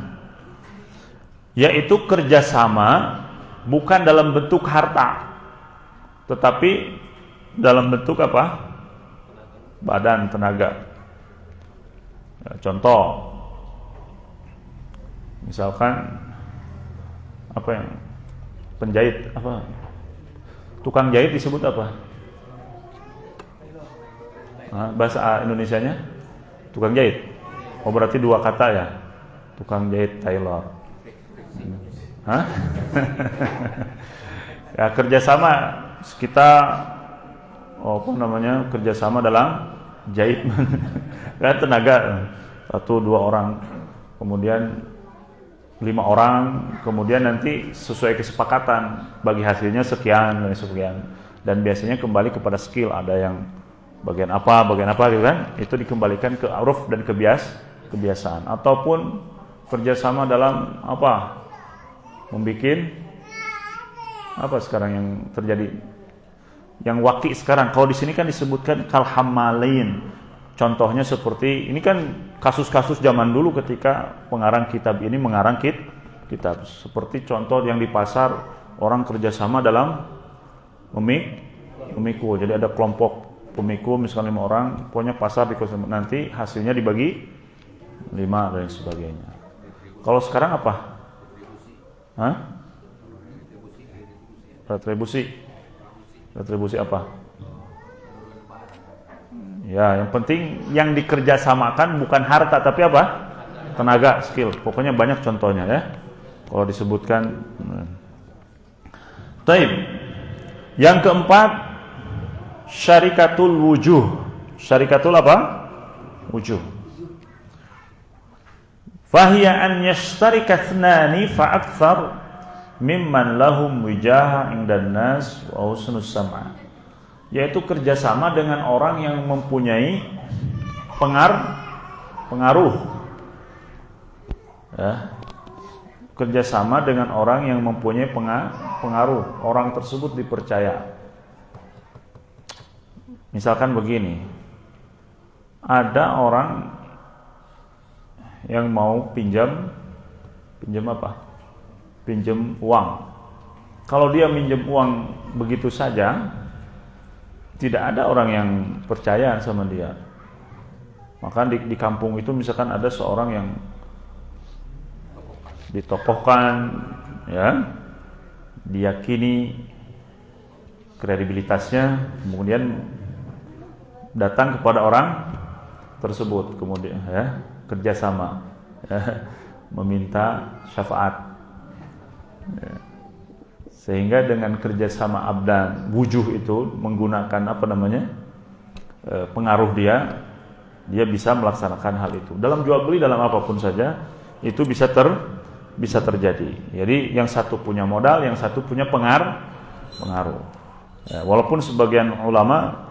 Yaitu kerjasama bukan dalam bentuk harta, tetapi dalam bentuk apa? Badan, tenaga. Contoh, misalkan apa yang penjahit, apa tukang jahit disebut apa? Bahasa Indonesianya tukang jahit. Oh, berarti dua kata ya, tukang jahit tailor. Ya, kerjasama kita kerjasama dalam jahit. Kan tenaga 1-2 orang, kemudian 5 orang, kemudian nanti sesuai kesepakatan bagi hasilnya sekian, dan biasanya kembali kepada skill. Ada yang bagian apa gitu kan, itu dikembalikan ke uruf dan kebiasaan. Ataupun kerjasama dalam apa, membikin apa sekarang yang terjadi, yang waki sekarang. Kalau di sini kan disebutkan kalhamalain. Contohnya seperti ini kan kasus-kasus zaman dulu ketika pengarang kitab ini mengarang kitab. Seperti contoh yang di pasar, orang kerjasama dalam memikul. Jadi ada kelompok pemikul misalnya 5 orang, pokoknya pasar nanti hasilnya dibagi 5 dan sebagainya. Kalau sekarang apa? Retribusi apa? Ya, yang penting yang dikerjasamakan bukan harta tapi apa? Tenaga, skill. Pokoknya banyak contohnya ya. Kalau disebutkan. Taib. Yang keempat, syarikatul wujuh. Syarikatul apa? Wujuh. Fahiya an yashtarika thnani fa akthar mimman lahum wijaha indan nas wa husnus sam'a. Yaitu kerjasama dengan orang yang mempunyai pengaruh. Ya. Kerjasama dengan orang yang mempunyai pengaruh. Orang tersebut dipercaya. Misalkan begini, ada orang yang mau pinjam apa? Pinjam uang. Kalau dia minjem uang begitu saja, tidak ada orang yang percaya sama dia. Maka di kampung itu misalkan ada seorang yang ditokohkan, ya, diyakini kredibilitasnya, kemudian datang kepada orang tersebut, kemudian ya, kerjasama, ya, meminta syafaat, ya. Sehingga dengan kerjasama abdan wujuh itu menggunakan pengaruh dia bisa melaksanakan hal itu. Dalam jual beli, dalam apapun saja itu bisa terjadi. Jadi yang satu punya modal, yang satu punya pengaruh. Ya, walaupun sebagian ulama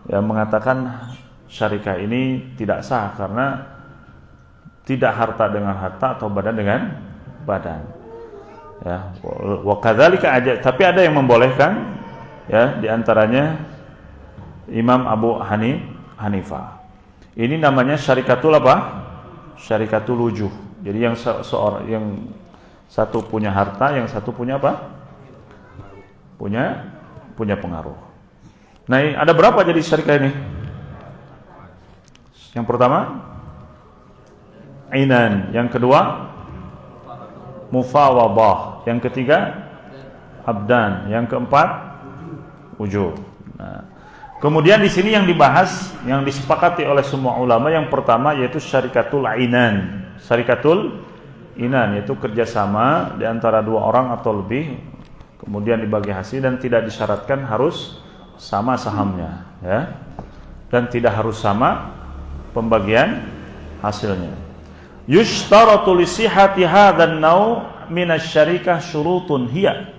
yang mengatakan syarikah ini tidak sah karena tidak harta dengan harta atau badan dengan badan. Ya, wa kadzalika aja, tapi ada yang membolehkan, ya, di antaranya Imam Abu Hanifah. Ini namanya syarikatul apa? Syarikatul wujuh. Jadi yang yang satu punya harta, yang satu punya apa? Punya pengaruh. Nah, ada berapa jadi syarikah ini? Yang pertama inan, yang kedua mufawadah, yang ketiga abdan, yang keempat wujuh. Nah, kemudian di sini yang dibahas, yang disepakati oleh semua ulama, yang pertama yaitu syarikatul inan. Syarikatul inan yaitu kerjasama di antara 2 orang atau lebih, kemudian dibagi hasil dan tidak disyaratkan harus sama sahamnya, ya. Dan tidak harus sama pembagian hasilnya. Yushtaratu li sihhati hadzal nau' min asy-syarikah syurutun hiya.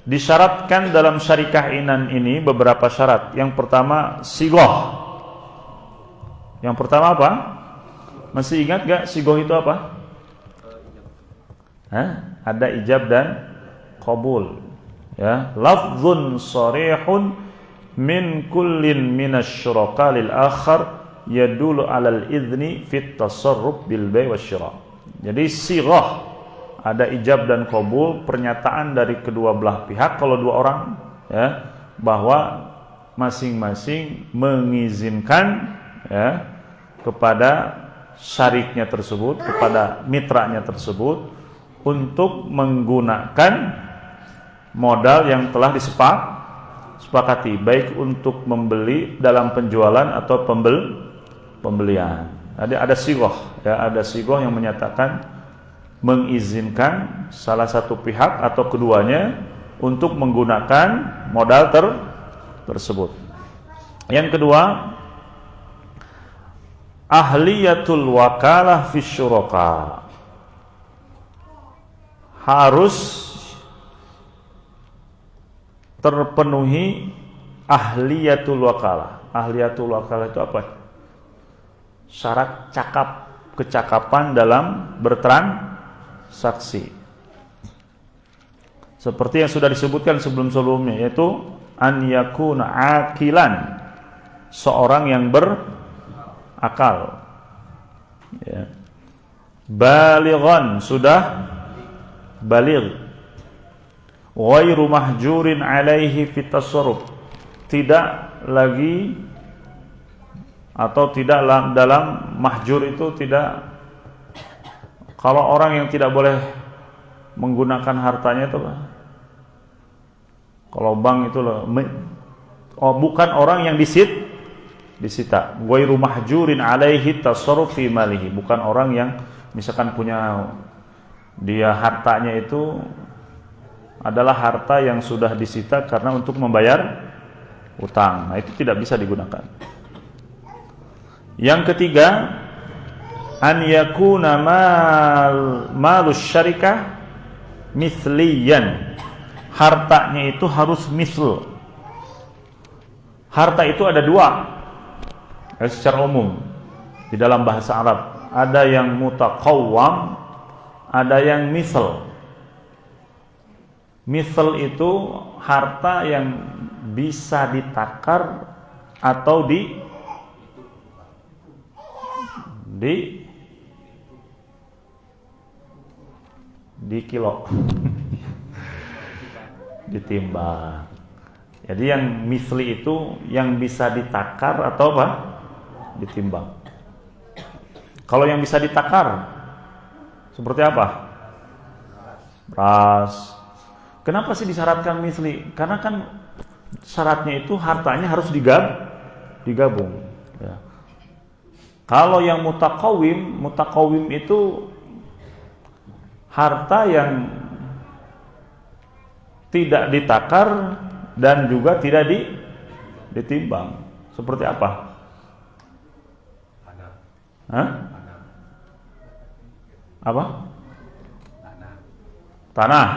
Disyaratkan dalam syarikah inan ini beberapa syarat. Yang pertama sigoh. Yang pertama apa? Masih ingat gak sigoh itu apa? Ada ijab dan qabul. Ya, lafzun sharihun min kullin minasyuraka lil akhar yadullu 'alal idzni fit tasarruf bil bai' wasyira. Jadi sighah, ada ijab dan qabul, pernyataan dari kedua belah pihak kalau dua orang, ya, bahwa masing-masing mengizinkan, ya, kepada syariknya tersebut, kepada mitranya tersebut untuk menggunakan modal yang telah disepakati, baik untuk membeli dalam penjualan atau pembelian. Ada sighah, ya, ada sighah yang menyatakan mengizinkan salah satu pihak atau keduanya untuk menggunakan modal tersebut. Yang kedua, ahliyatul wakalah fi syuraka. Harus terpenuhi ahliyatul wakalah. Ahliyatul wakalah itu apa? Syarat kecakapan dalam bertransaksi. Seperti yang sudah disebutkan sebelum-sebelumnya, yaitu an yakuna akilan, seorang yang berakal, ya. Balighan, sudah baligh, ghairu mahjurin alaihi fit tasarruf, tidak lagi atau tidak dalam mahjur itu tidak, kalau orang yang tidak boleh menggunakan hartanya itu, kalau bank itu bukan orang yang disita, ghairu mahjurin alaihi tasarruf fi malihi, bukan orang yang misalkan punya dia hartanya itu adalah harta yang sudah disita karena untuk membayar utang. Nah, itu tidak bisa digunakan. Yang ketiga, an yakuna malus syarikah misliyan. Hartanya itu harus misl. Harta itu ada dua, secara umum di dalam bahasa Arab. Ada yang mutaqawwam, ada yang misl. Misl itu harta yang bisa ditakar atau di kilo, ditimbang. Jadi yang misli itu yang bisa ditakar atau apa? Ditimbang. Kalau yang bisa ditakar seperti apa? Beras. Kenapa sih disyaratkan misli? Karena kan syaratnya itu hartanya harus digabung. Ya. Kalau yang mutakawim itu harta yang tidak ditakar dan juga tidak ditimbang. Seperti apa? Apa? Tanah.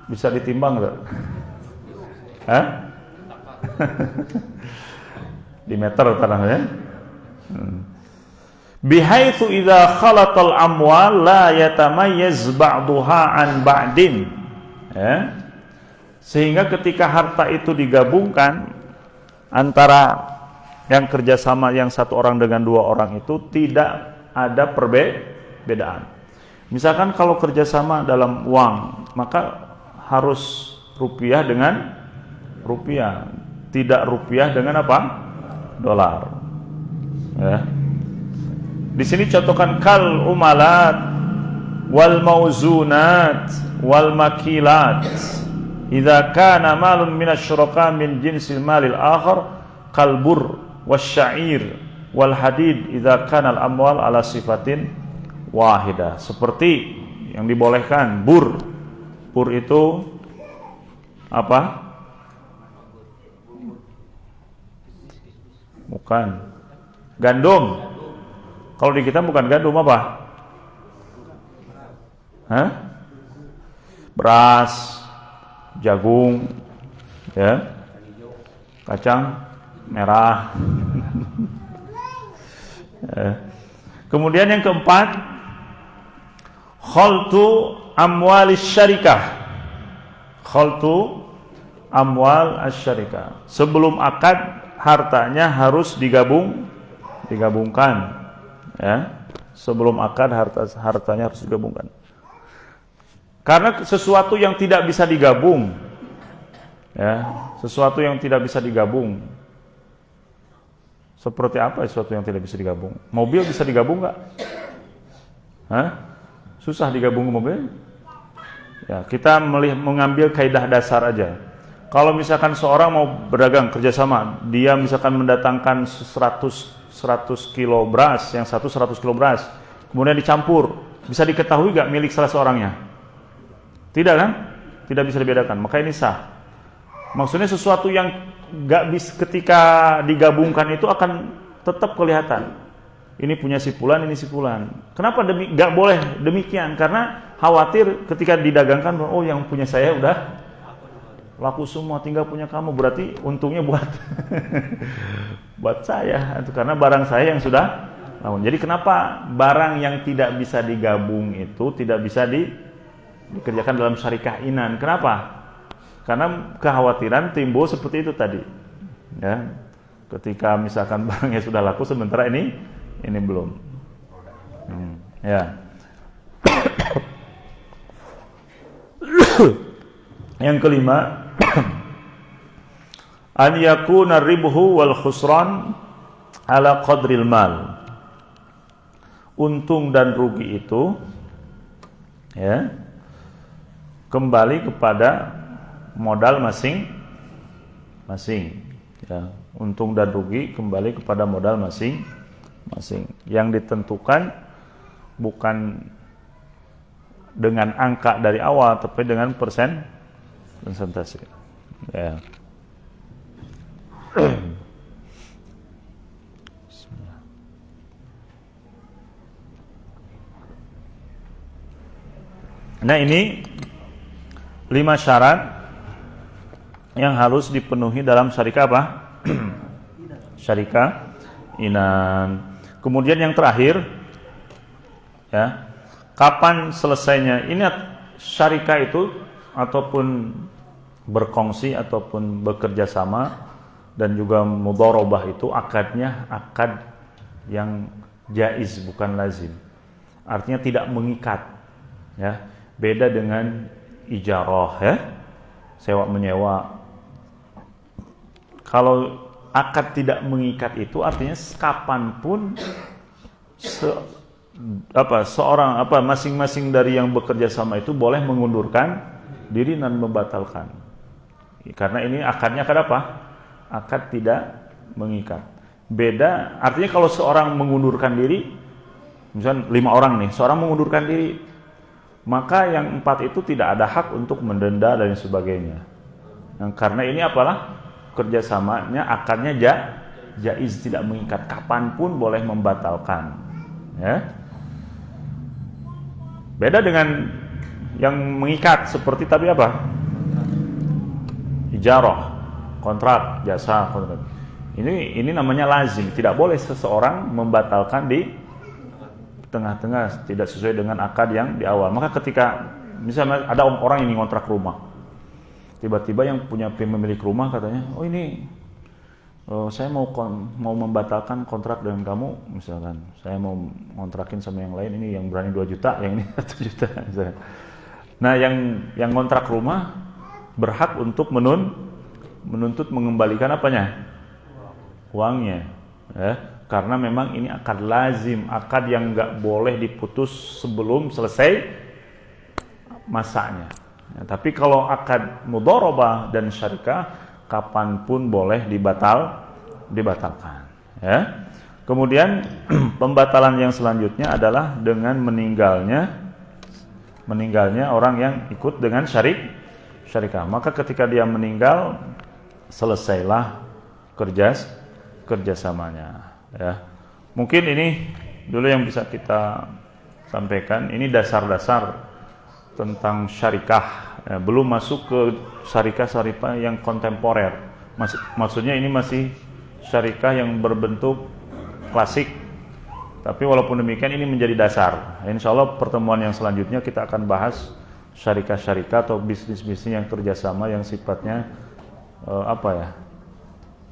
Bisa ditimbang enggak? Di meter tanahnya. Bihaitsu idza khalatal amwal la yatamayyaz ba'daha an ba'din. Ya. Sehingga ketika harta itu digabungkan antara yang kerjasama yang satu orang dengan dua orang itu tidak ada perbedaan. Misalkan kalau kerjasama dalam uang, maka harus rupiah dengan rupiah, tidak rupiah dengan apa? Dolar. Ya. Di sini contohkan kal umalat wal mauzunat wal makilat. Idza kana malun minasyuraka min jinsil malil akhar kal bur wasya'ir wal hadid idza kana al amwal ala sifatin wahidah. Seperti yang dibolehkan bur. Bur itu apa? Bukan. Gandum. Kalau di kita bukan gandum apa? Hah? Beras, jagung, ya, kacang merah. Kemudian yang keempat, khaltu amwalis syarikah. Khaltu amwal asyarikah. Sebelum akad hartanya harus digabungkan, ya. Sebelum akad hartanya harus digabungkan. Karena sesuatu yang tidak bisa digabung, ya, sesuatu yang tidak bisa digabung. Seperti apa sesuatu yang tidak bisa digabung? Mobil bisa digabung nggak? Hah? Susah digabung mobil? Ya, kita mengambil kaidah dasar aja. Kalau misalkan seorang mau berdagang kerjasama, dia misalkan mendatangkan 100 kilo beras, yang satu 100 kilo beras, kemudian dicampur, bisa diketahui nggak milik salah seorangnya? Tidak kan? Tidak bisa dibedakan. Maka ini sah. Maksudnya sesuatu yang nggak bisa ketika digabungkan itu akan tetap kelihatan. Ini punya si fulan, ini si fulan. Kenapa nggak boleh demikian? Karena khawatir ketika didagangkan, oh yang punya saya udah laku semua, tinggal punya kamu. Berarti untungnya buat buat saya. Karena barang saya yang sudah. Jadi kenapa barang yang tidak bisa digabung itu tidak bisa dikerjakan dalam syarikah inan? Kenapa? Karena kekhawatiran timbul seperti itu tadi, ya. Ketika misalkan barangnya sudah laku, sementara ini belum. Ya. Yang kelima, an yakuna ribhu wal khusran ala qadril mal. Untung dan rugi itu, ya, kembali kepada modal masing-masing, ya. Untung dan rugi kembali kepada modal masing-masing. Yang ditentukan bukan dengan angka dari awal, tapi dengan persentase. Ya. Nah, ini 5 syarat yang harus dipenuhi dalam syarikah apa? Syarikah inan. Kemudian yang terakhir, ya, kapan selesainya? Ini syarikah itu ataupun berkongsi ataupun bekerja sama dan juga mudharabah itu akadnya akad yang jaiz, bukan lazim. Artinya tidak mengikat, ya. Beda dengan ijarah, ya, sewa menyewa. Kalau akad tidak mengikat itu artinya kapanpun masing-masing dari yang bekerja sama itu boleh mengundurkan diri dan membatalkan. Karena ini akadnya akad apa? Akad tidak mengikat. Beda, artinya kalau seorang mengundurkan diri, misalnya 5 orang nih, seorang mengundurkan diri, maka yang 4 itu tidak ada hak untuk mendenda dan sebagainya. Karena ini apalah? Kerjasamanya akadnya jaiz, tidak mengikat, kapanpun boleh membatalkan, ya. Beda dengan yang mengikat seperti tadi apa? Ijarah, kontrak jasa, kontrak. Ini namanya lazim, tidak boleh seseorang membatalkan di tengah-tengah, tidak sesuai dengan akad yang di awal. Maka ketika misalnya ada orang yang ngontrak rumah, tiba-tiba yang punya pemilik rumah katanya, oh ini saya mau membatalkan kontrak dengan kamu, misalkan saya mau kontrakin sama yang lain, ini yang berani 2 juta, yang ini 1 juta misalkan. Nah yang kontrak rumah berhak untuk menuntut mengembalikan apanya? Uangnya, ya. Karena memang ini akad lazim, akad yang nggak boleh diputus sebelum selesai masanya. Ya, tapi kalau akad mudharabah dan syarikah, kapanpun boleh dibatalkan. Ya. Kemudian pembatalan yang selanjutnya adalah dengan meninggalnya orang yang ikut dengan syarikah. Maka ketika dia meninggal, selesailah kerjasamanya. Ya, mungkin ini dulu yang bisa kita sampaikan. Ini dasar-dasar tentang syarikah. Ya, belum masuk ke syarikah-syarikah yang kontemporer. Maksudnya ini masih syarikah yang berbentuk klasik. Tapi walaupun demikian ini menjadi dasar. Insya Allah pertemuan yang selanjutnya kita akan bahas syarikah-syarikah atau bisnis-bisnis yang kerjasama yang sifatnya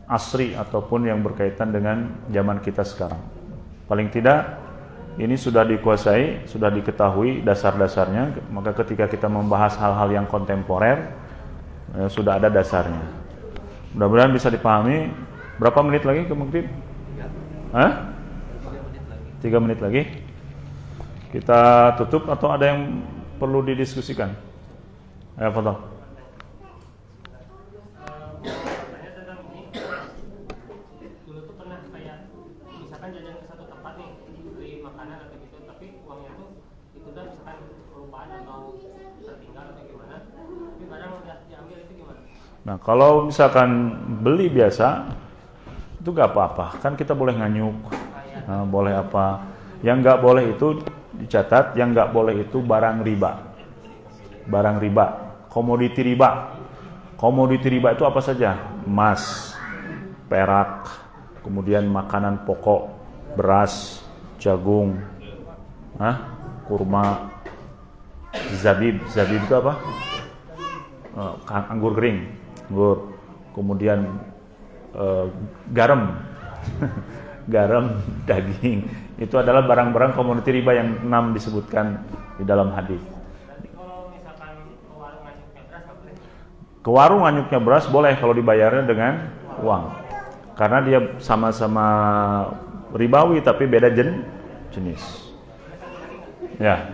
asri ataupun yang berkaitan dengan zaman kita sekarang. Paling tidak ini sudah dikuasai, sudah diketahui dasar-dasarnya, maka ketika kita membahas hal-hal yang kontemporer sudah ada dasarnya. Mudah-mudahan bisa dipahami. Berapa menit lagi ke maghrib? 3 menit lagi. Kita tutup atau ada yang perlu didiskusikan? Ya, fadhal. Nah, kalau misalkan beli biasa itu gak apa-apa, kan kita boleh nganyuk, boleh apa. Yang gak boleh itu dicatat, yang gak boleh itu barang riba. Barang riba, komoditi riba. Komoditi riba itu apa saja? Emas, perak, kemudian makanan pokok, beras, jagung, kurma, zabib. Zabib itu apa? Anggur kering. Kemudian garam garam, daging, itu adalah barang-barang komoditi riba yang 6 disebutkan di dalam hadis. Kalau misalkan ke warung nganyuknya beras boleh kalau dibayarnya dengan uang, karena dia sama-sama ribawi tapi beda jenis. Ya.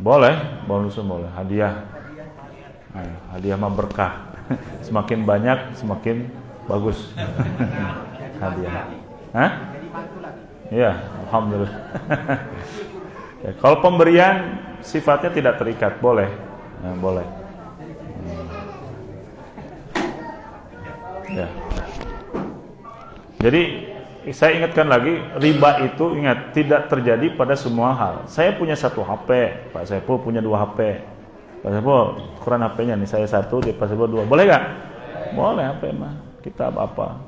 Boleh, bonusnya boleh, hadiah. Nah, hadiah mah berkah. Semakin banyak, semakin bagus. Hadiah. Iya, alhamdulillah. Ya, kalau pemberian sifatnya tidak terikat, boleh. Boleh. Ya. Jadi saya ingatkan lagi, riba itu ingat tidak terjadi pada semua hal. Saya punya 1 HP, Pak Saiful punya 2 HP. Pak Saiful, ukuran HP-nya nih saya 1, dia Pak Saiful 2. Boleh nggak? Boleh, HP mah. Kita apa?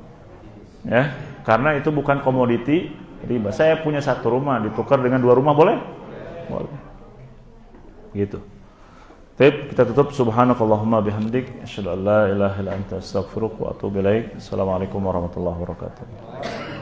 Ya, karena itu bukan komoditi riba. Saya punya 1 rumah ditukar dengan 2 rumah, boleh? Boleh. Gitu. Baik, kita tutup. Subhanakallahumma bihamdik, asyhadu an la ilaha illa anta, astaghfiruka wa atubu ilaik. Assalamualaikum warahmatullahi wabarakatuh.